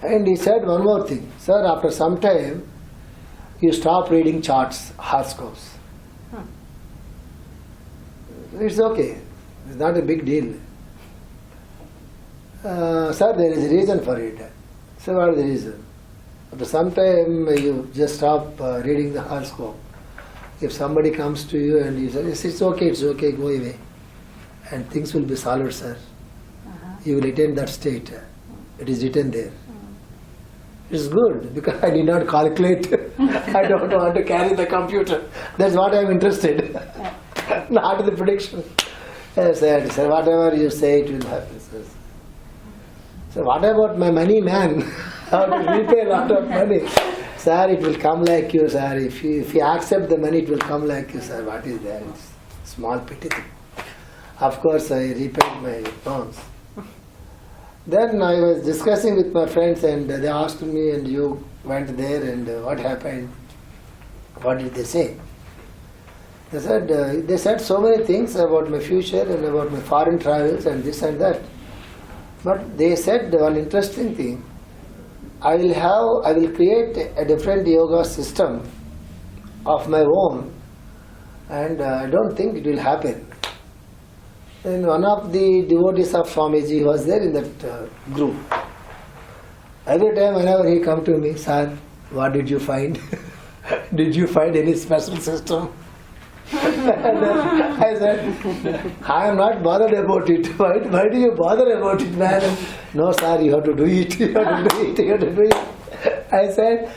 And he said one more thing, sir. After some time, you stop reading charts, horoscopes. It's okay. It's not a big deal. Sir, there is a reason for it. So what is the reason? After some time, you just stop reading the horoscope. If somebody comes to you and you say, yes, it's okay, go away. And things will be solved, sir. You will attain that state. It is written there. It's good because I did not calculate. I don't want to carry the computer. That's what I am interested. Not the prediction. I said, sir, whatever you say, it will happen. Sir. So what about my money, man? How to repay a lot of money? Sir, it will come like you, sir. If you accept the money, it will come like you, sir. What is there? It's small pity thing. Of course, I repaid my loans. Then I was discussing with my friends and they asked me, and you went there and what happened? What did they say? They said so many things about my future and about my foreign travels and this and that. But they said one interesting thing. I will create a different yoga system of my own, and I don't think it will happen. And one of the devotees of Swamiji was there in that group. Every time whenever he come to me, sir, what did you find? Did you find any special system? And I said, I am not bothered about it. Why do you bother about it, man? No, sir, you have to do it. You have to do it. You have to do it. I said,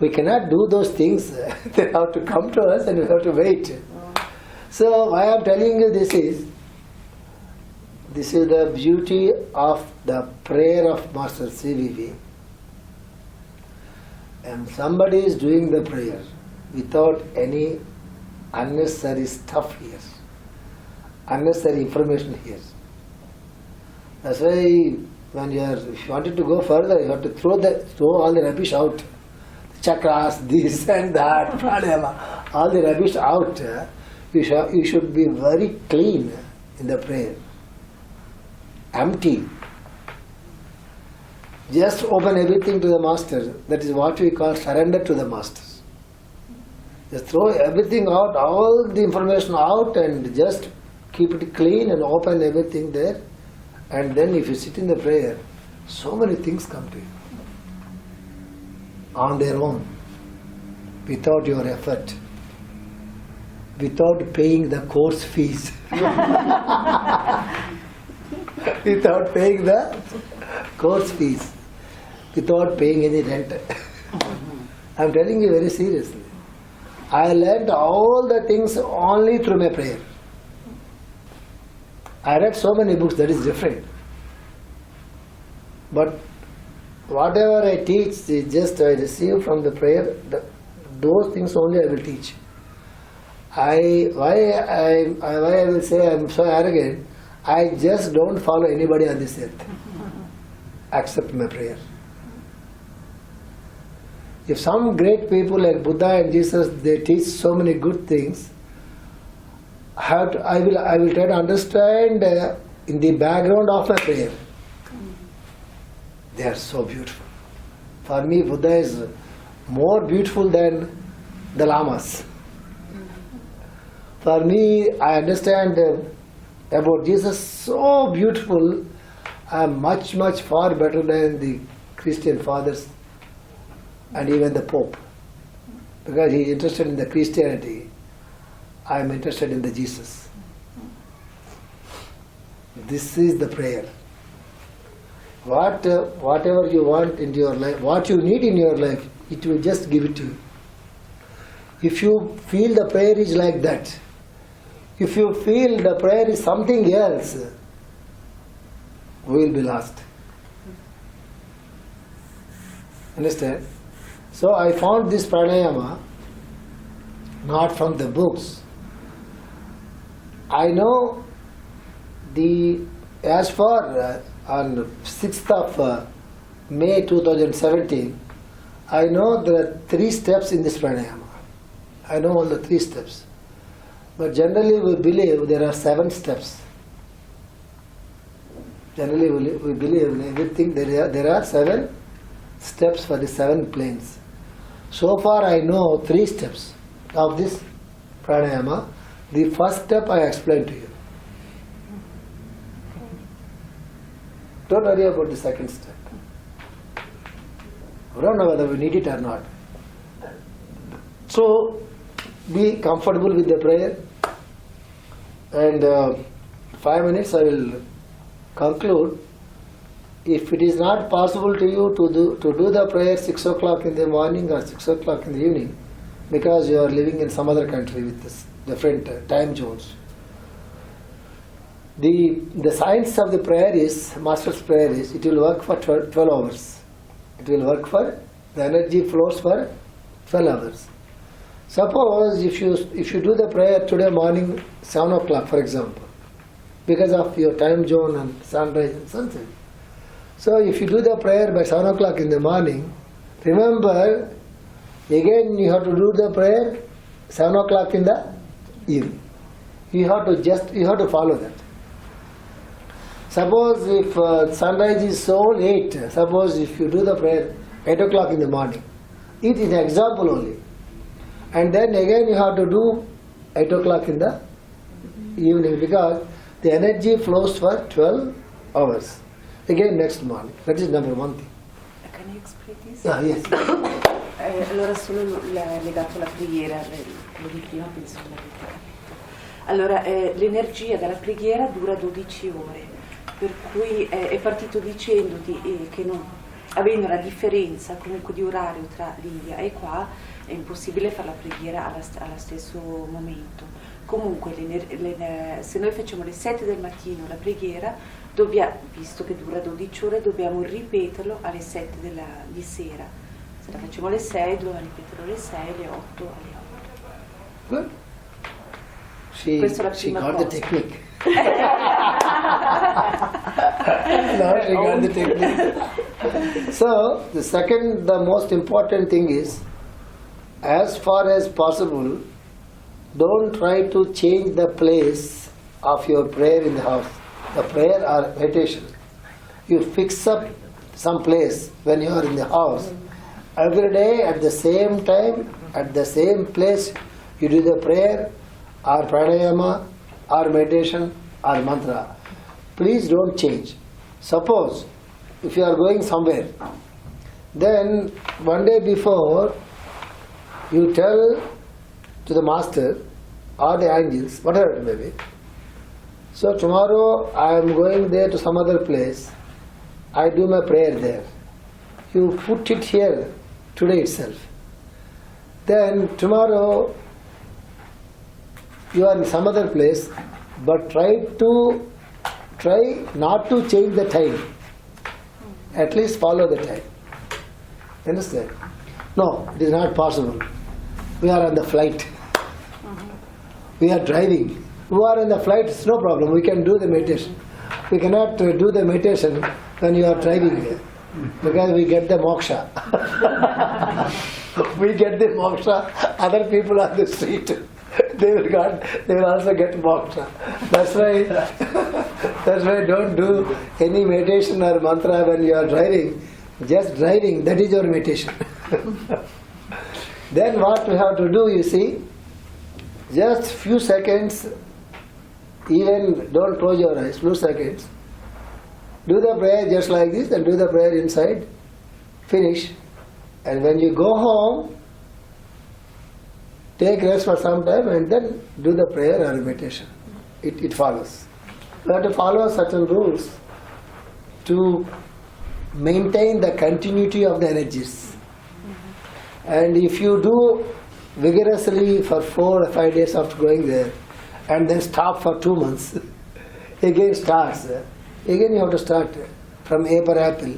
we cannot do those things. They have to come to us and we have to wait. So why I am telling you this is the beauty of the prayer of Master CVV. And somebody is doing the prayer without any unnecessary stuff here, unnecessary information here. That's why when if you wanted to go further, you have to throw all the rubbish out. The chakras, this and that, pranayama, all the rubbish out. You should be very clean in the prayer. Empty. Just open everything to the Master. That is what we call surrender to the Master. Just throw everything out, all the information out, and just keep it clean and open everything there. And then if you sit in the prayer, so many things come to you on their own, without your effort, without paying the course fees. Without paying the course fees, without paying any rent. I am telling you very seriously. I learned all the things only through my prayer. I read so many books, that is different. But whatever I teach is just I receive from the prayer. Those things only I will teach. Why I will say I am so arrogant, I just don't follow anybody on this earth except my prayer. If some great people like Buddha and Jesus, they teach so many good things, I will try to understand in the background of my prayer. They are so beautiful. For me, Buddha is more beautiful than the lamas. For me, I understand about Jesus so beautiful. I am much far better than the Christian fathers and even the Pope, because he is interested in the Christianity. I am interested in the Jesus. This is the prayer. Whatever you want in your life, what you need in your life, it will just give it to you. If you feel the prayer is like that, if you feel the prayer is something else, we will be lost. Understand? So I found this pranayama not from the books. I know the as for on 6th of May 2017, I know there are 3 steps in this pranayama. I know all the 3 steps. But generally we believe there are 7 steps. Generally we believe in everything there are 7 steps for the 7 planes. So far I know 3 steps of this pranayama. The first step I explained to you. Don't worry about the second step. I don't know whether we need it or not. So be comfortable with the prayer, and 5 minutes I will conclude. If it is not possible to you to do the prayer 6 o'clock in the morning or 6 o'clock in the evening, because you are living in some other country with this different time zones, the science of the prayer is, Master's prayer is, it will work for 12 hours. It will work for, the energy flows for 12 hours. Suppose if you do the prayer today morning 7 o'clock, for example, because of your time zone and sunrise and sunset. So if you do the prayer by 7 o'clock in the morning, remember, again you have to do the prayer 7 o'clock in the evening. You have to follow that. Suppose if sunrise is so late, suppose if you do the prayer 8 o'clock in the morning, it is an example only. And then again you have to do 8 o'clock in the evening, because the energy flows for 12 hours. Again next morning. That is number 1 thing. Can you explain this? Yes. Allora solo legato alla preghiera, quello di prima penso che l'avete capito. Allora, l'energia della preghiera dura 12 ore, per cui è partito dicendoti che avendo una differenza comunque di orario tra l'India e qua, è impossibile fare la preghiera allo stesso momento. Comunque, se noi facciamo alle 7 del mattino la preghiera, visto che dura 12 ore, dobbiamo ripeterlo alle 7 di sera. Se la facciamo alle 6, dobbiamo ripeterlo alle 6, alle 8, alle 8. Good. She got the technique. No, she got the technique. So, the most important thing is, as far as possible, don't try to change the place of your prayer in the house. The prayer or meditation. You fix up some place when you are in the house. Every day at the same time, at the same place, you do the prayer or pranayama or meditation or mantra. Please don't change. Suppose if you are going somewhere, then one day before you tell to the master or the angels, whatever it may be, so tomorrow I am going there to some other place, I do my prayer there. You put it here today itself. Then tomorrow you are in some other place, but try not to change the time. At least follow the time. Understand? No, it is not possible. We are on the flight. We are driving. Who are in the flight, it's no problem. We can do the meditation. We cannot do the meditation when you are driving here, because we get the moksha. We get the moksha. Other people on the street, they will also get moksha. That's why don't do any meditation or mantra when you are driving. Just driving, that is your meditation. Then what we have to do, you see, just few seconds, even don't close your eyes, few seconds. Do the prayer just like this and do the prayer inside, finish. And when you go home, take rest for some time and then do the prayer or meditation. It follows. You have to follow certain rules to maintain the continuity of the energies. And if you do vigorously for 4 or 5 days after going there, and then stop for 2 months, again starts. Again you have to start from A for apple.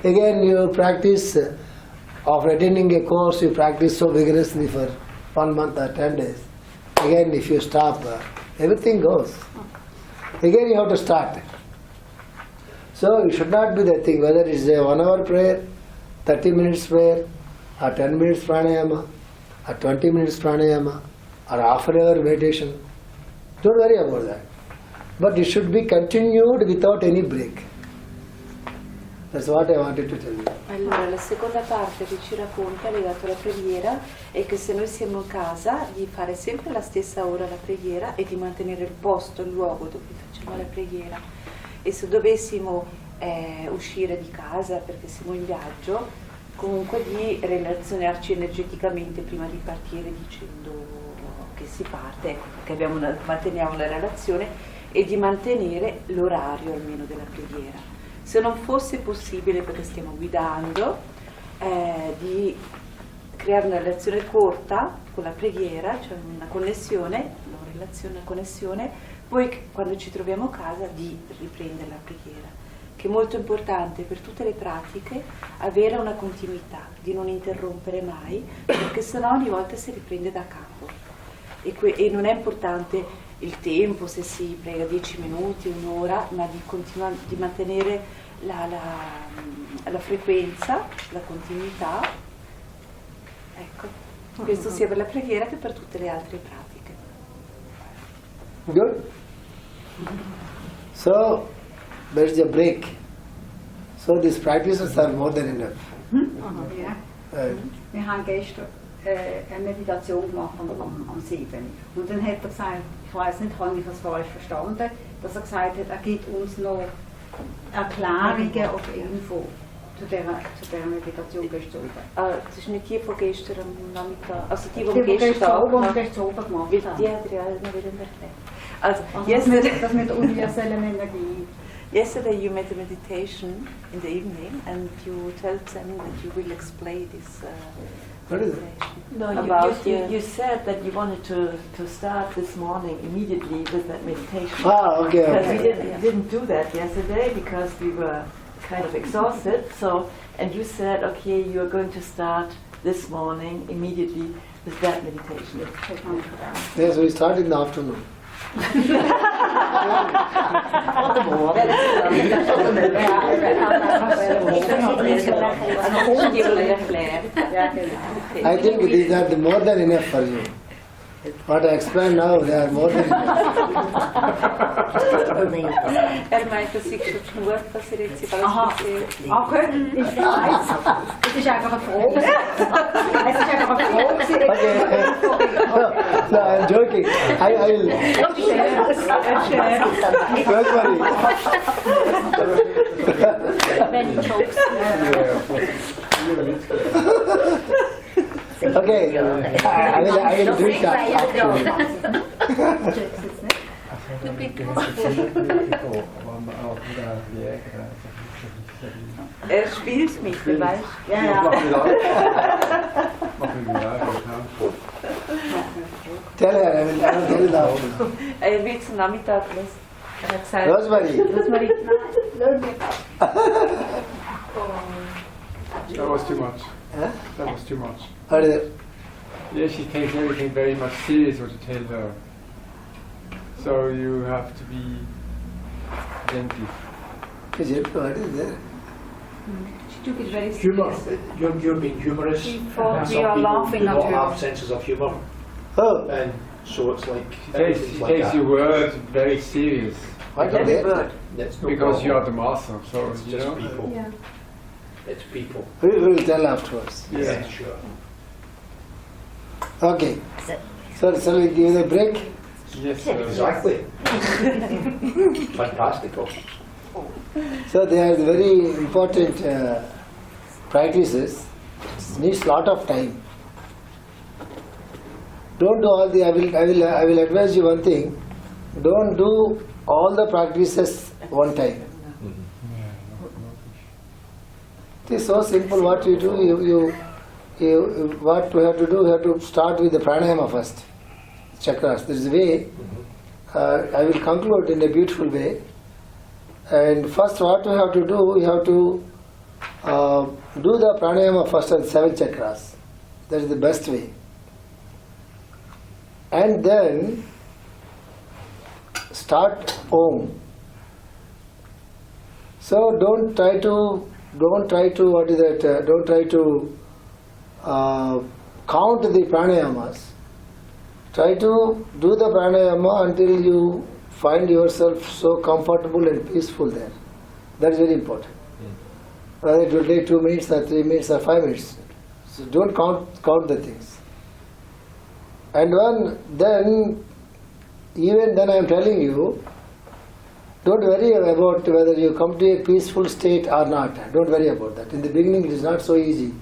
Again you practice of attending a course, you practice so vigorously for 1 month or 10 days. Again if you stop, everything goes. Again you have to start. So it should not be the thing whether it's a 1 hour prayer, 30 minutes prayer, or 10 minutes pranayama, or 20 minutes pranayama, or half an hour meditation. Don't worry about that. But it should be continued without any break. That's what I wanted to tell you. Allora, la seconda parte che ci racconta legato alla preghiera è che se noi siamo in casa di fare sempre la stessa ora la preghiera e di mantenere il posto, il luogo dove facciamo la preghiera. E se dovessimo uscire di casa perché siamo in viaggio, comunque di relazionarci energeticamente prima di partire dicendo che si parte, ecco, che manteniamo la relazione e di mantenere l'orario almeno della preghiera. Se non fosse possibile perché stiamo guidando, di creare una relazione corta con la preghiera, cioè una connessione, una connessione, poi quando ci troviamo a casa di riprendere la preghiera, che è molto importante per tutte le pratiche avere una continuità, di non interrompere mai, perché sennò ogni volta si riprende da capo. E non è importante il tempo, se si prega 10 minuti, un'ora, ma di mantenere la frequenza, la continuità. Ecco, questo sia per la preghiera che per tutte le altre pratiche. Good? So, there's a break. So these practices are more than enough. Ja. Wir haben gestern eine Meditation gemacht am 7. Und dann hat er gesagt, ich weiß nicht, habe ich das falsch verstanden, dass er gesagt hat, er gibt uns noch Erklärungen oder Info zu dieser Meditation gestern oben. Das ist nicht die von gestern am Nachmittag, also die, Die die gestern oben gemacht und gestern oben gemacht die haben. hat er noch wieder erklärt. Also, Das mit der universellen Energie. yesterday you made a meditation in the evening and you told them that you will explain this What is it? meditation. No, About you said that you wanted to start this morning immediately with that meditation. Okay, Because okay. we didn't do that yesterday because we were kind of exhausted. So, and you said, okay, you are going to start this morning immediately with that meditation. Yes, we start in the afternoon. I think these are more than enough for you. What I explained now, they are more than enough. Er meint, dass ich schon nur passiert, sie Aha, okay, ich weiß. Es ist einfach eine Frage. Es ist einfach eine Frage. Okay. No, I'm joking. I will. Don't worry. Many jokes. Okay, I will do it after. Er spielt mit, du weißt. Ja. Tell her, I will tell it after. Er will zum Nachmittag was. Er hat gesagt, Rosemary. Rosemary, That was too much. Huh? That was too much. What is it? Yeah, she takes everything very much serious what you tell her. So you have to be gentle. Is it? What is that? she took it very Humour. seriously. You're being humorous. She thought And we some are people laughing do at not her. have senses of humour. Oh, And so it's like, She everything's like takes that. your words very serious what is Every that? word. That's no because problem. you are the master. So It's you just know. people. Yeah. It's people. We will tell afterwards. Yeah, sure. Okay. So shall we give it a break? Yes, sir. Exactly. Fantastical. So they are very important practices. It needs lot of time. Don't do all the. I will advise you one thing. Don't do all the practices one time. It is so simple. What you do, what we have to do, we have to start with the pranayama first. Chakras. There is a way. I will conclude in a beautiful way. And first, what we have to do, we have to do the pranayama first on 7 chakras. That is the best way. And then start Om. So don't try to count the pranayamas. Try to do the pranayama until you find yourself so comfortable and peaceful there. That is very important. Whether it will take 2 minutes or 3 minutes or 5 minutes. So don't count the things. And even then I am telling you, don't worry about whether you come to a peaceful state or not. Don't worry about that. In the beginning it is not so easy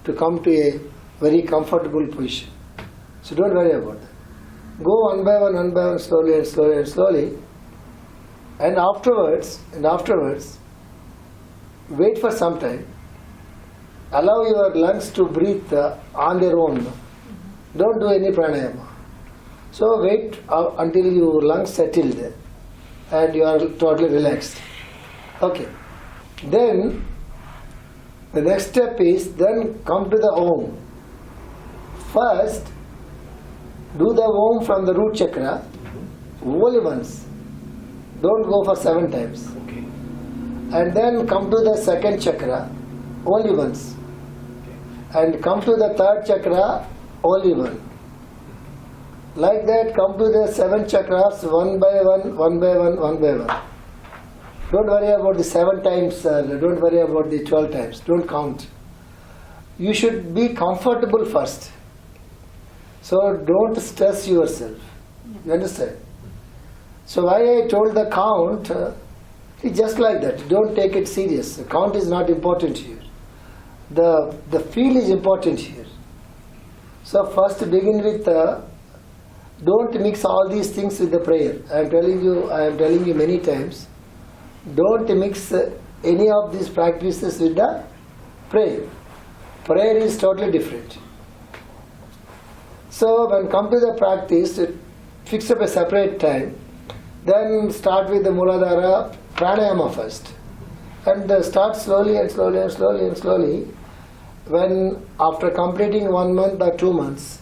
to come to a very comfortable position. So don't worry about that. Go one by one, slowly and slowly and slowly. And afterwards, wait for some time. Allow your lungs to breathe on their own. Don't do any pranayama. So wait until your lungs settle there and you are totally relaxed. Okay. Then the next step is then come to the Om. First, do the Om from the root chakra only once. Don't go for 7 times. Okay. And then come to the second chakra only once. And come to the third chakra only one. Like that, come to the 7 chakras one by one. Don't worry about the 7 times, don't worry about the 12 times, don't count. You should be comfortable first. So don't stress yourself. You understand? So why I told the count, it's just like that. Don't take it serious. The count is not important here. The feel is important here. So first begin with don't mix all these things with the prayer. I am telling you many times, don't mix any of these practices with the prayer. Prayer is totally different. So when come to the practice, fix up a separate time, then start with the Muladhara Pranayama first. And start slowly and slowly and slowly and slowly. When after completing 1 month or 2 months,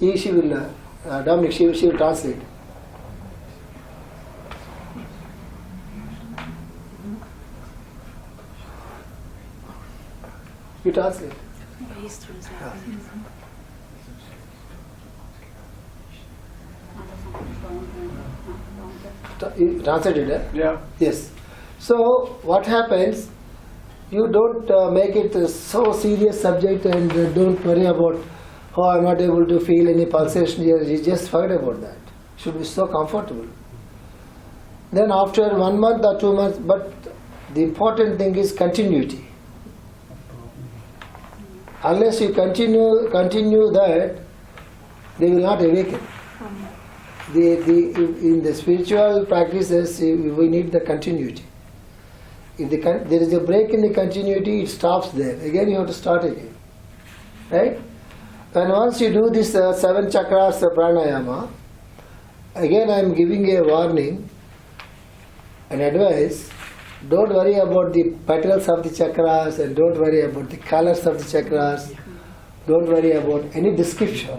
she will Dominic, she will translate. You translate. He's translating. You translated, eh? Yeah. Yes. So what happens? You don't make it a so serious subject and don't worry about, oh, I'm not able to feel any pulsation here. You just forget about that. Should be so comfortable. Then after 1 month or 2 months, but the important thing is continuity. Unless you continue that, they will not awaken. In the spiritual practices, we need the continuity. If there is a break in the continuity, it stops there. Again, you have to start again. Right? And once you do this 7 chakras pranayama, again I am giving a warning, an advice. Don't worry about the petals of the chakras and don't worry about the colors of the chakras. Don't worry about any description.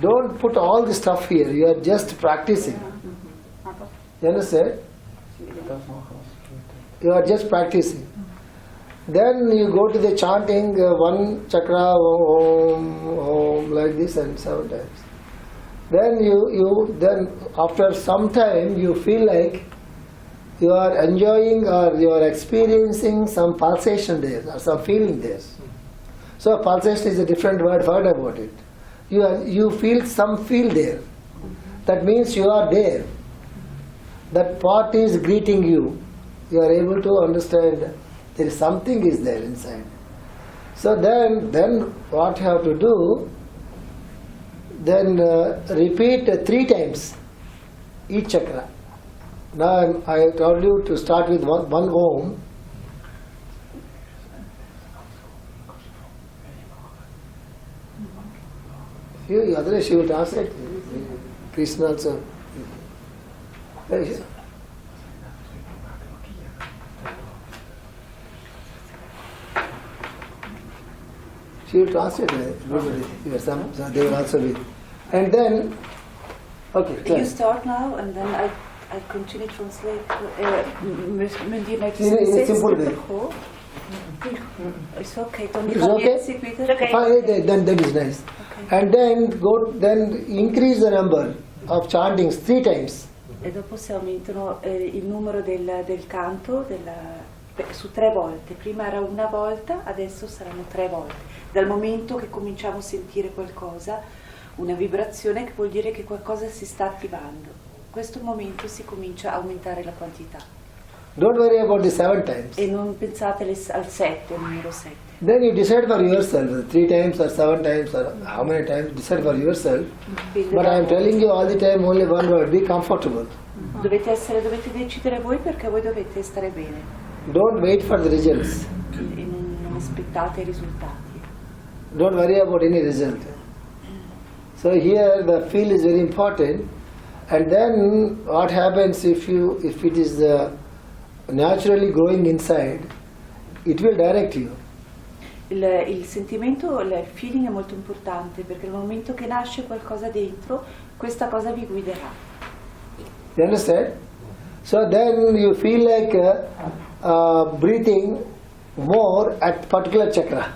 Don't put all the stuff here. You are just practicing. You understand? You are just practicing. Then you go to the chanting 1 chakra, Om, like this and 7 times. Then then after some time you feel like you are enjoying or you are experiencing some pulsation there or some feeling there. So pulsation is a different word, forget about it. You feel some feel there. That means you are there. That part is greeting you. You are able to understand there is something is there inside. So then what you have to do, then repeat 3 times each chakra. Now I told you to start with one Om. Otherwise she will translate. Krishna also. She will translate. They will also be. And then Okay, You try. start now and then I continue translate. Me dire In a simple way. It's okay. Don't It's okay? Fine, then that is nice. And then increase the number of chantings 3 times. E dopo si aumentano il numero del canto su 3 volte. Prima era una volta, adesso saranno 3 volte. Dal momento che cominciamo a sentire qualcosa, una vibrazione, che vuol dire che qualcosa si sta attivando. In questo momento si comincia a aumentare la quantità. Don't worry about the 7 times. E non pensate al 7, al numero 7. Then you decide for yourself, 3 times or 7 times or how many times, decide for yourself. But I am telling you all the time only one word, be comfortable. Dovete decidere voi, perché voi dovete stare bene. Don't wait for the results. E non aspettate i risultati. Don't worry about any result. So here the feel is very important. And then what happens if it is naturally growing inside, it will direct you. Il sentimento, il feeling è molto importante, perché nel momento che nasce qualcosa dentro, questa cosa vi guiderà. You understand? So then you feel like breathing more at particular chakra.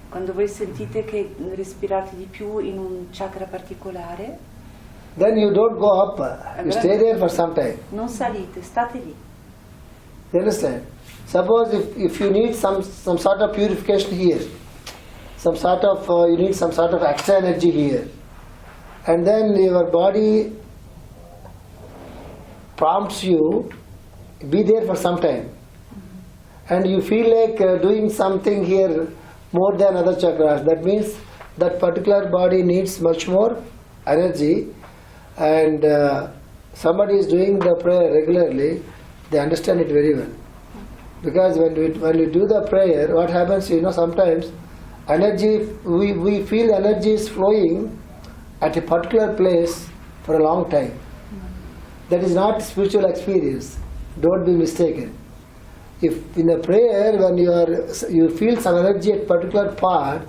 Quando voi sentite che respirate di più in un chakra particolare, Then you don't go up, you stay there for some time. non salite, state lì. You understand? Suppose if you need some sort of purification here, you need some sort of extra energy here, and then your body prompts you, be there for some time, and you feel like doing something here more than other chakras. That means that particular body needs much more energy, and somebody is doing the prayer regularly, they understand it very well. Because when we do the prayer, what happens, sometimes energy, we feel energy is flowing at a particular place for a long time. That is not spiritual experience. Don't be mistaken. If in a prayer, when you feel some energy at particular part,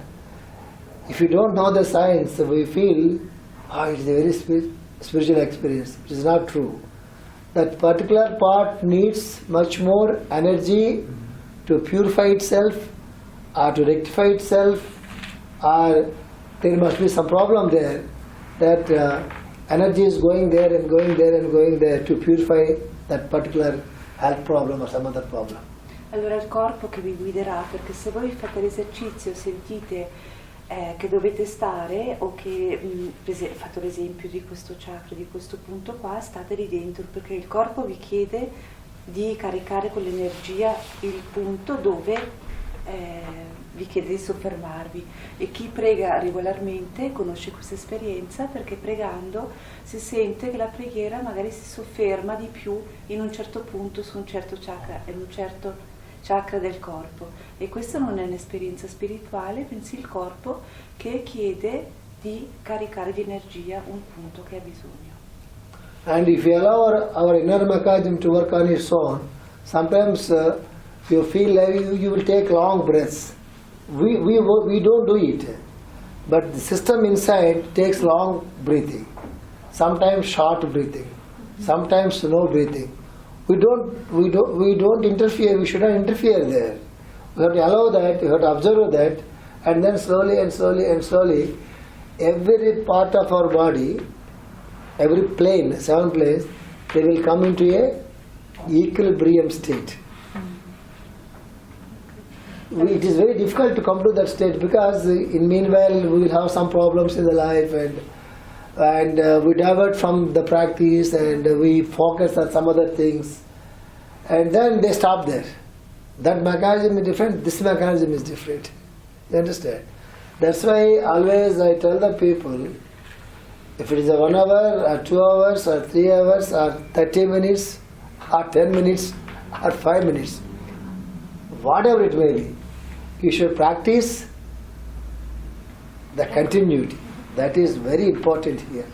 if you don't know the science, we feel, it's a very spiritual experience. It is not true. That particular part needs much more energy to purify itself or to rectify itself, or there must be some problem there, that energy is going there and going there and going there to purify that particular health problem or some other problem. Allora è il corpo che vi guiderà, perché se voi fate l'esercizio, sentite che dovete stare, o che fatto l'esempio di questo chakra, di questo punto qua, state lì dentro, perché il corpo vi chiede di caricare con l'energia il punto dove vi chiede di soffermarvi. E chi prega regolarmente conosce questa esperienza, perché pregando si sente che la preghiera magari si sofferma di più in un certo punto su un certo chakra, in un certo chakra del corpo, e questa non è un'esperienza spirituale, bensì il corpo che chiede di caricare di energia un punto che ha bisogno. And if you allow our inner mechanism to work on its own, sometimes you feel like you will take long breaths. We don't do it, but the system inside takes long breathing, sometimes short breathing, sometimes no breathing. We don't interfere. We should not interfere there. We have to allow that. We have to observe that, and then slowly and slowly and slowly, every part of our body, every plane, 7 planes, they will come into a equilibrium state. It is very difficult to come to that state, because in meanwhile we will have some problems in the life, and we divert from the practice and we focus on some other things, and then they stop there. That mechanism is different, this mechanism is different. You understand? That's why always I tell the people, if it is a 1 hour or 2 hours or 3 hours or 30 minutes or 10 minutes or 5 minutes, whatever it may be, you should practice the continuity. That is very important here.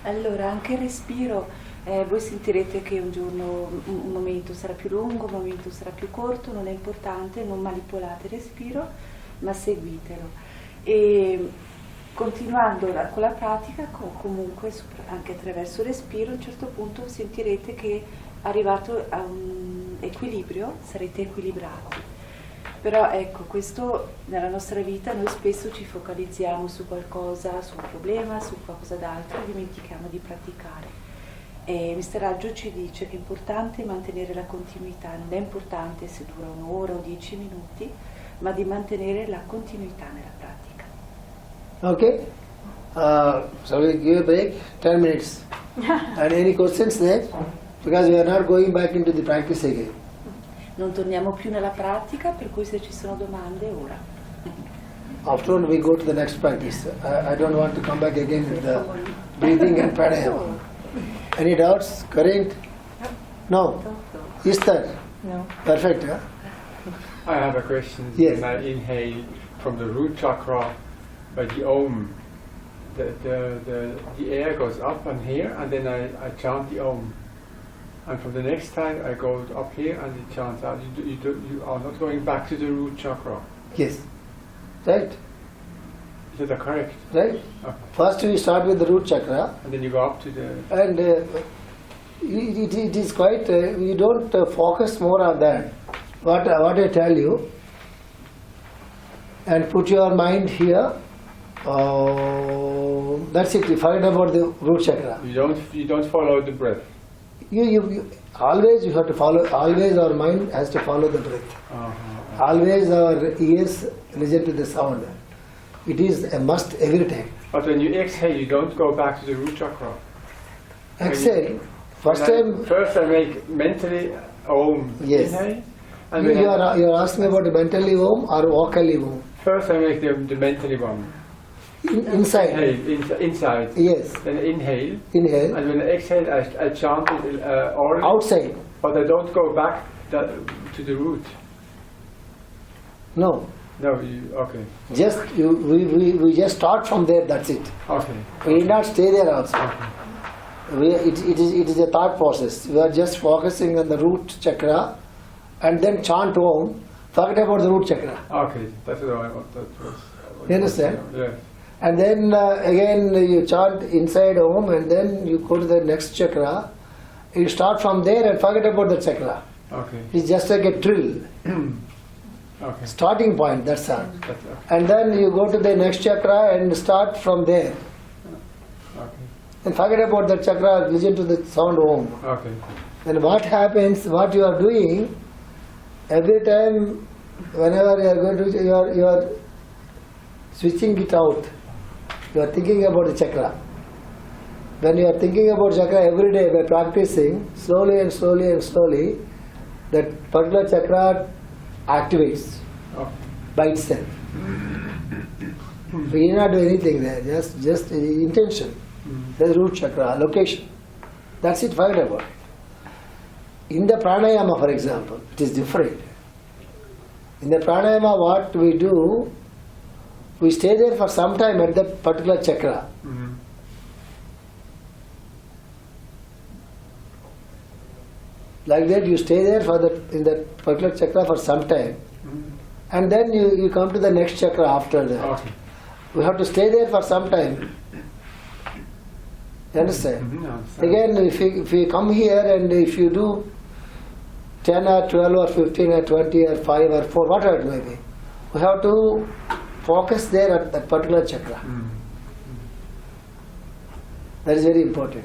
Allora, anche il respiro, voi sentirete che un giorno un momento sarà più lungo, un momento sarà più corto, non è importante, non manipolate il respiro, ma seguitelo. E Continuando con la pratica, comunque anche attraverso il respiro, a un certo punto sentirete che arrivato a un equilibrio sarete equilibrati. Però ecco, questo nella nostra vita noi spesso ci focalizziamo su qualcosa, su un problema, su qualcosa d'altro e dimentichiamo di praticare. E Mr. Raju ci dice che è importante mantenere la continuità, non è importante se dura un'ora o 10 minuti, ma di mantenere la continuità nella pratica. Okay? Shall we give a break? 10 minutes. And any questions there? Because we are not going back into the practice again. Non torniamo più nella pratica, per cui se ci sono domande ora. Afterward we go to the next practice. I don't want to come back again with the breathing and pranayama. Any doubts? Current? No? Is there? No. Perfect, huh? I have a question. Yes. When I inhale from the root chakra by the Om, the air goes up and here, and then I chant the Om. And from the next time I go up here and it chants out. You are not going back to the root chakra. Yes. Right? Is that correct? Right? Okay. First we start with the root chakra. And then you go up to the... And it is quite, we don't focus more on that. What I tell you, and put your mind here, that's it, you forget about the root chakra. You don't follow the breath. You always you have to follow, always our mind has to follow the breath. Always our ears listen to the sound. It is a must every time. But when you exhale, you don't go back to the root chakra. Exhale. First I make mentally Om. Yes. Inhale, and You are asking about the mentally Om or vocally Om? first I make the mentally one. Inside. Inhale, inside. Yes. Then inhale. Inhale. And when I exhale, I chant it orally. Outside. But I don't go back to the root. No. No, okay. Just we just start from there. That's it. Okay. We need not stay there also. Okay. It is a thought process. We are just focusing on the root chakra, and then chant Om. Forget about the root chakra. Okay, that's what I want. You understand? Yes. And then again you chant inside Om, and then you go to the next chakra. You start from there and forget about the chakra. Okay. It's just like a drill. Okay. Starting point, that's all. That's okay. And then you go to the next chakra and start from there. Okay. And forget about that chakra, listen to the sound Om. Okay. Then what happens, what you are doing, every time, whenever you are going to, you are switching it out. You are thinking about the chakra. When you are thinking about chakra every day by practicing, slowly and slowly and slowly, that particular chakra activates Okay. by itself. We need not do anything there, just the intention. The root chakra, location. That's it, forget about it. In the pranayama, for example, it is different. In the pranayama, what we do, we stay there for some time at that particular chakra. Mm-hmm. Like that, you stay there in that particular chakra for some time, and then you come to the next chakra after that. Okay. We have to stay there for some time. You understand? Mm-hmm. I understand. Again, if you come here and if you do 10 or 12 or 15 or 20 or 5 or 4, whatever it may be, we have to focus there at that particular chakra. Mm-hmm. That is very important.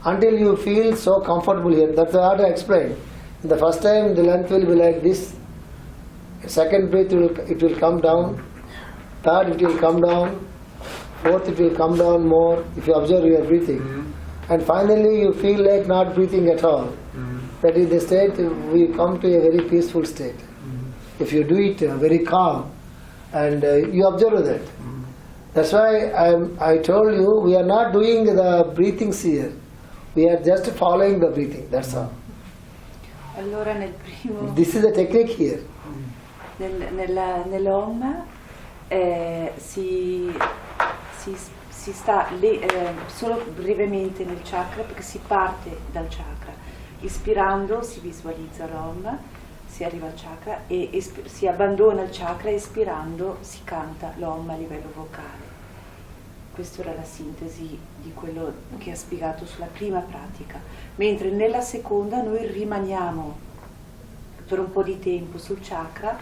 Until you feel so comfortable here, that's what I explained. The first time the length will be like this. Second breath it will come down. Third it will come down. Fourth it will come down more if you observe your breathing. Mm-hmm. And finally you feel like not breathing at all. Mm-hmm. That is the state, we come to a very peaceful state. Mm-hmm. If you do it very calm and you observe that. Mm-hmm. That's why I told you we are not doing the breathings here. We are just following the breathing, that's all. Allora This is the technique here. nell'Om si sta lì, solo brevemente nel chakra, perché si parte dal chakra. Ispirando si visualizza l'Om, si arriva al chakra e si abbandona il chakra, espirando si canta l'Om a livello vocale. Questa era la sintesi di quello che ha spiegato sulla prima pratica. Mentre nella seconda noi rimaniamo per un po' di tempo sul chakra.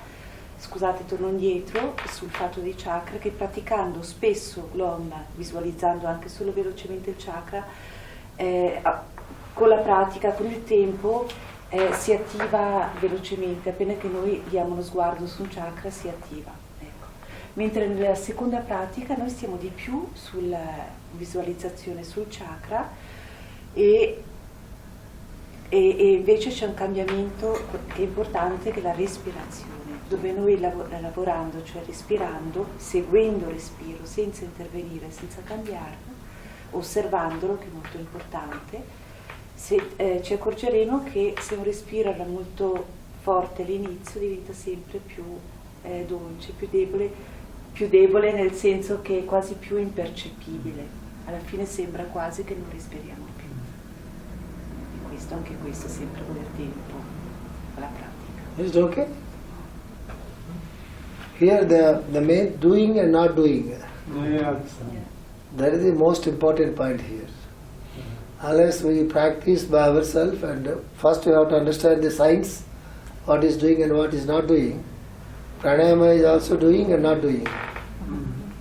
Scusate, torno indietro sul fatto dei chakra, che praticando spesso l'Om, visualizzando anche solo velocemente il chakra, con la pratica, con il tempo, si attiva velocemente. Appena che noi diamo uno sguardo su un chakra si attiva. Ecco. Mentre nella seconda pratica noi stiamo di più sulla visualizzazione sul chakra e invece c'è un cambiamento che è importante, che è la respirazione, dove noi lavorando, cioè respirando, seguendo il respiro, senza intervenire, senza cambiarlo, osservandolo, che è molto importante, ci accorgeremo che se un respiro era molto forte all'inizio diventa sempre più dolce, più debole nel senso che è quasi più impercettibile. Alla fine sembra quasi che non respiriamo più. E questo, anche questo, sempre voler tempo alla pratica. Is it okay? Here the main doing and not doing. That is the most important point here. Unless we practice by ourselves, and first we have to understand the science, what is doing and what is not doing. Pranayama is also doing and not doing.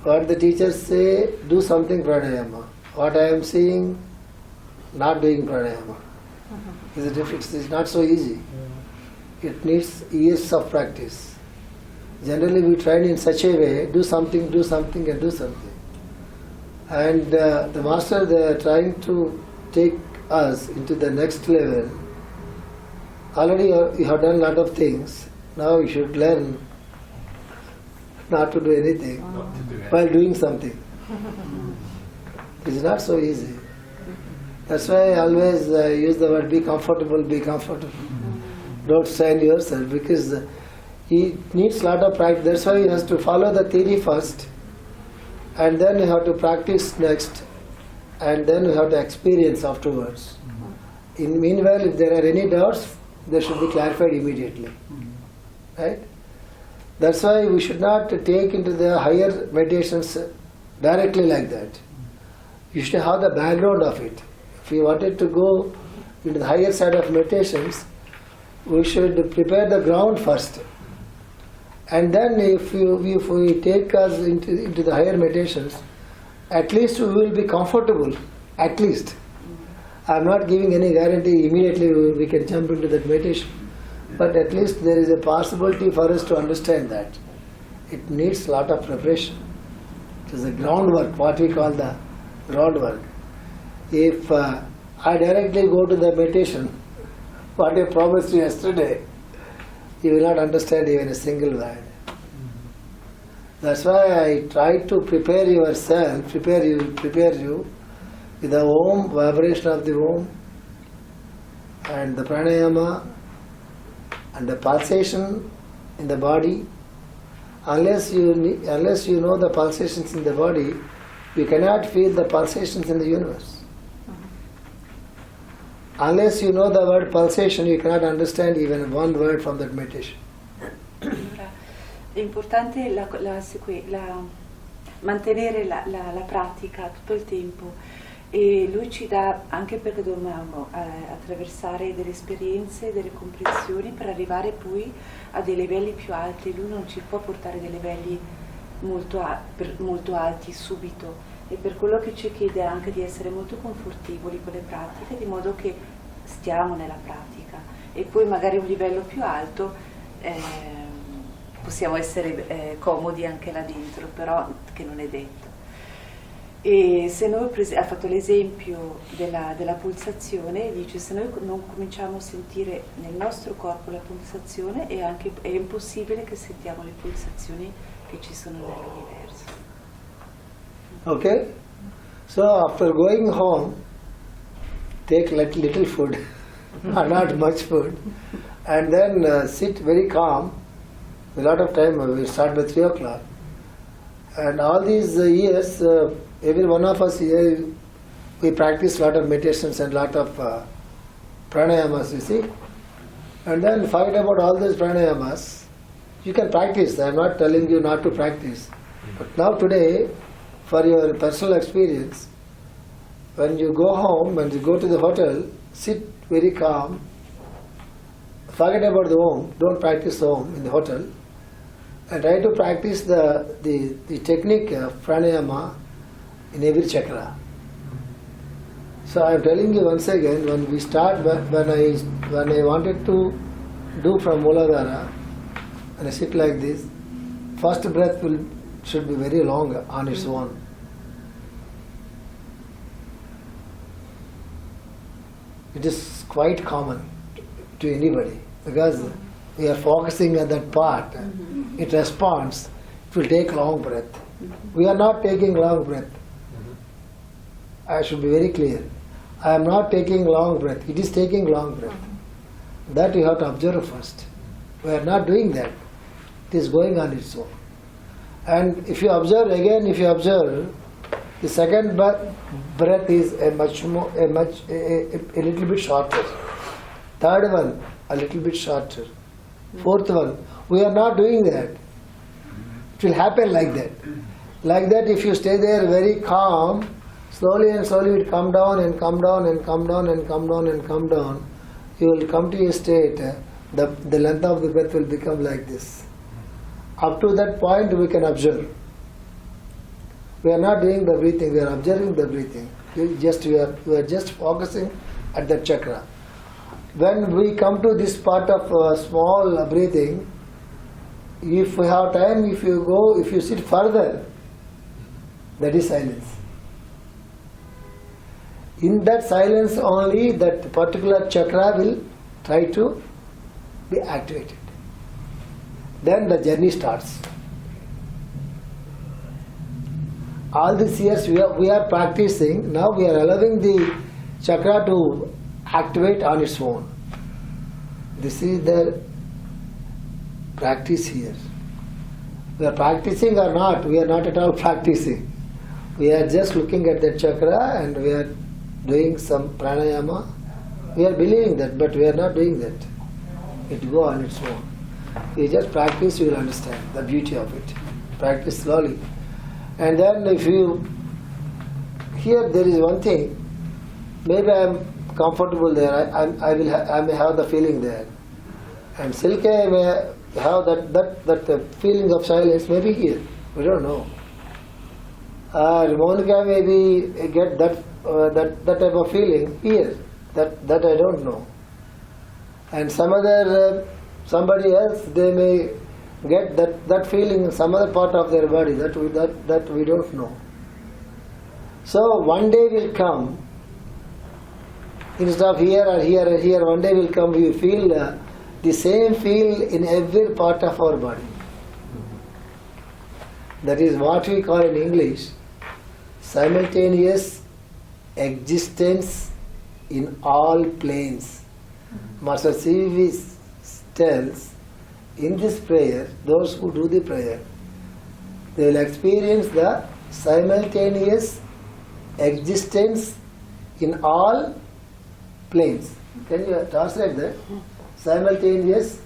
What the teachers say, do something pranayama. What I am saying, not doing pranayama. Is a difference. It's not so easy. It needs years of practice. Generally we train in such a way, do something and do something. And the master, they are trying to take us into the next level. Already you have done a lot of things. Now you should learn not to do anything while doing something. It's not so easy. That's why I always use the word be comfortable, be comfortable. Don't strain yourself, because it needs a lot of practice. That's why you have to follow the theory first, and then you have to practice next, and then you have to experience afterwards. In meanwhile, if there are any doubts, they should be clarified immediately. Right? That's why we should not take into the higher meditations directly like that. You should have the background of it. If you wanted to go into the higher side of meditations, we should prepare the ground first. And then if we take us into the higher meditations, at least we will be comfortable, at least. I am not giving any guarantee immediately we can jump into that meditation. But at least there is a possibility for us to understand that. It needs a lot of preparation. It is the groundwork, what we call the groundwork. If I directly go to the meditation, what I promised you yesterday, you will not understand even a single word. That's why I try to prepare yourself, prepare you with the Om, vibration of the Om, and the pranayama, and the pulsation in the body. Unless you know the pulsations in the body, you cannot feel the pulsations in the universe. Unless you know the word pulsation, you cannot understand even one word from that meditation. Allora, è importante mantenere la pratica tutto il tempo, e lui ci dà, anche perché dobbiamo attraversare delle esperienze, delle comprensioni per arrivare poi a dei livelli più alti. Lui non ci può portare a dei livelli molto alti subito, e per quello che ci chiede anche di essere molto confortevoli con le pratiche, di modo che stiamo nella pratica, e poi magari a un livello più alto possiamo essere comodi anche là dentro, però che non è detto. E se noi ha fatto l'esempio della pulsazione, dice se noi non cominciamo a sentire nel nostro corpo la pulsazione, è impossibile che sentiamo le pulsazioni che ci sono nell'universo. Okay? So after going home, take little food, not much food, and then sit very calm. A lot of time, we start by 3 o'clock. And all these years, every one of us here, we practice a lot of meditations and a lot of pranayamas, you see. And then forget about all those pranayamas. You can practice. I am not telling you not to practice. But now today, for your personal experience, when you go home, when you go to the hotel, sit very calm, forget about the home, don't practice home in the hotel, and try to practice the technique of pranayama in every chakra. So I am telling you once again, when we start, when I wanted to do from Mooladhara, and I sit like this, first breath should be very long on its own. It is quite common to anybody because we are focusing on that part. It responds. It will take long breath. We are not taking long breath. I should be very clear. I am not taking long breath. It is taking long breath. That you have to observe first. We are not doing that. It is going on its own. And if you observe again, the second breath is a little bit shorter. Third one, a little bit shorter. Fourth one, we are not doing that. It will happen like that. Like that, if you stay there very calm, slowly and slowly it will come down and come down and come down and come down and come down. You will come to a state, the length of the breath will become like this. Up to that point we can observe. We are not doing the breathing, we are observing the breathing. We are just focusing at that chakra. When we come to this part of small breathing, if we have time, if you sit further, that is silence. In that silence only, that particular chakra will try to be activated. Then the journey starts. All these years we are practicing, now we are allowing the chakra to activate on its own. This is the practice here. We are practicing or not, we are not at all practicing. We are just looking at the chakra and we are doing some pranayama. We are believing that, but we are not doing that. It will go on its own. You just practice, you will understand the beauty of it. Practice slowly. And then here there is one thing, maybe I am comfortable there, I may have the feeling there. And Silke may have that feeling of silence maybe here, we don't know. Monica maybe get that type of feeling here, that I don't know. And somebody else, they may get that feeling in some other part of their body that we don't know. So one day will come, instead of here or here or here, one day will come, we feel the same feel in every part of our body. That is what we call in English simultaneous existence in all planes. Master C.V. tells, in this prayer, those who do the prayer, they will experience the simultaneous existence in all planes. Can you translate that? Simultaneous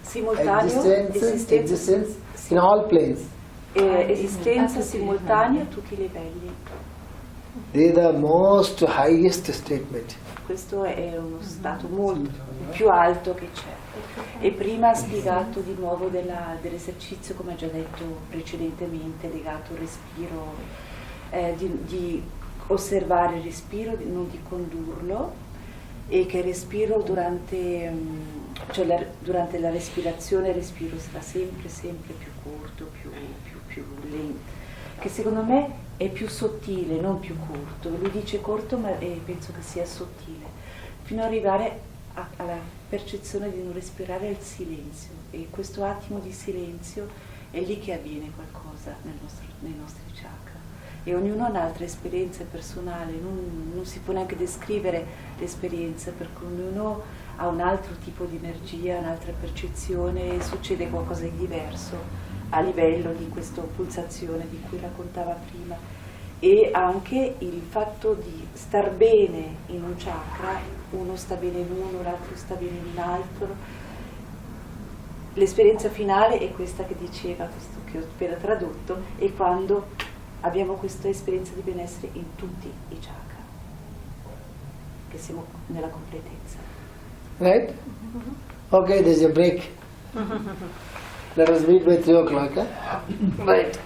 existence in all planes. Esistenza simultanea a tutti i livelli. This is the most highest statement. Questo è uno stato molto più alto che c'è. E prima ha spiegato di nuovo dell'esercizio, come ha già detto precedentemente, legato al respiro, di osservare il respiro, non di condurlo, e che il respiro durante la respirazione il respiro sarà sempre più corto, più lento, che secondo me è più sottile, non più corto. Lui dice corto, ma penso che sia sottile, fino ad arrivare alla percezione di non respirare al silenzio, e questo attimo di silenzio è lì che avviene qualcosa nei nostri chakra. E ognuno ha un'altra esperienza personale, non si può neanche descrivere l'esperienza, perché ognuno ha un altro tipo di energia, un'altra percezione, e succede qualcosa di diverso a livello di questa pulsazione di cui raccontava prima. E anche il fatto di star bene in un chakra, uno sta bene in uno, l'altro sta bene in un altro. L'esperienza finale è questa che diceva, questo che ho appena tradotto, è quando abbiamo questa esperienza di benessere in tutti i chakra, che siamo nella completezza. Right? Okay, there's a break. Let us meet by 3 o'clock. Huh? Right.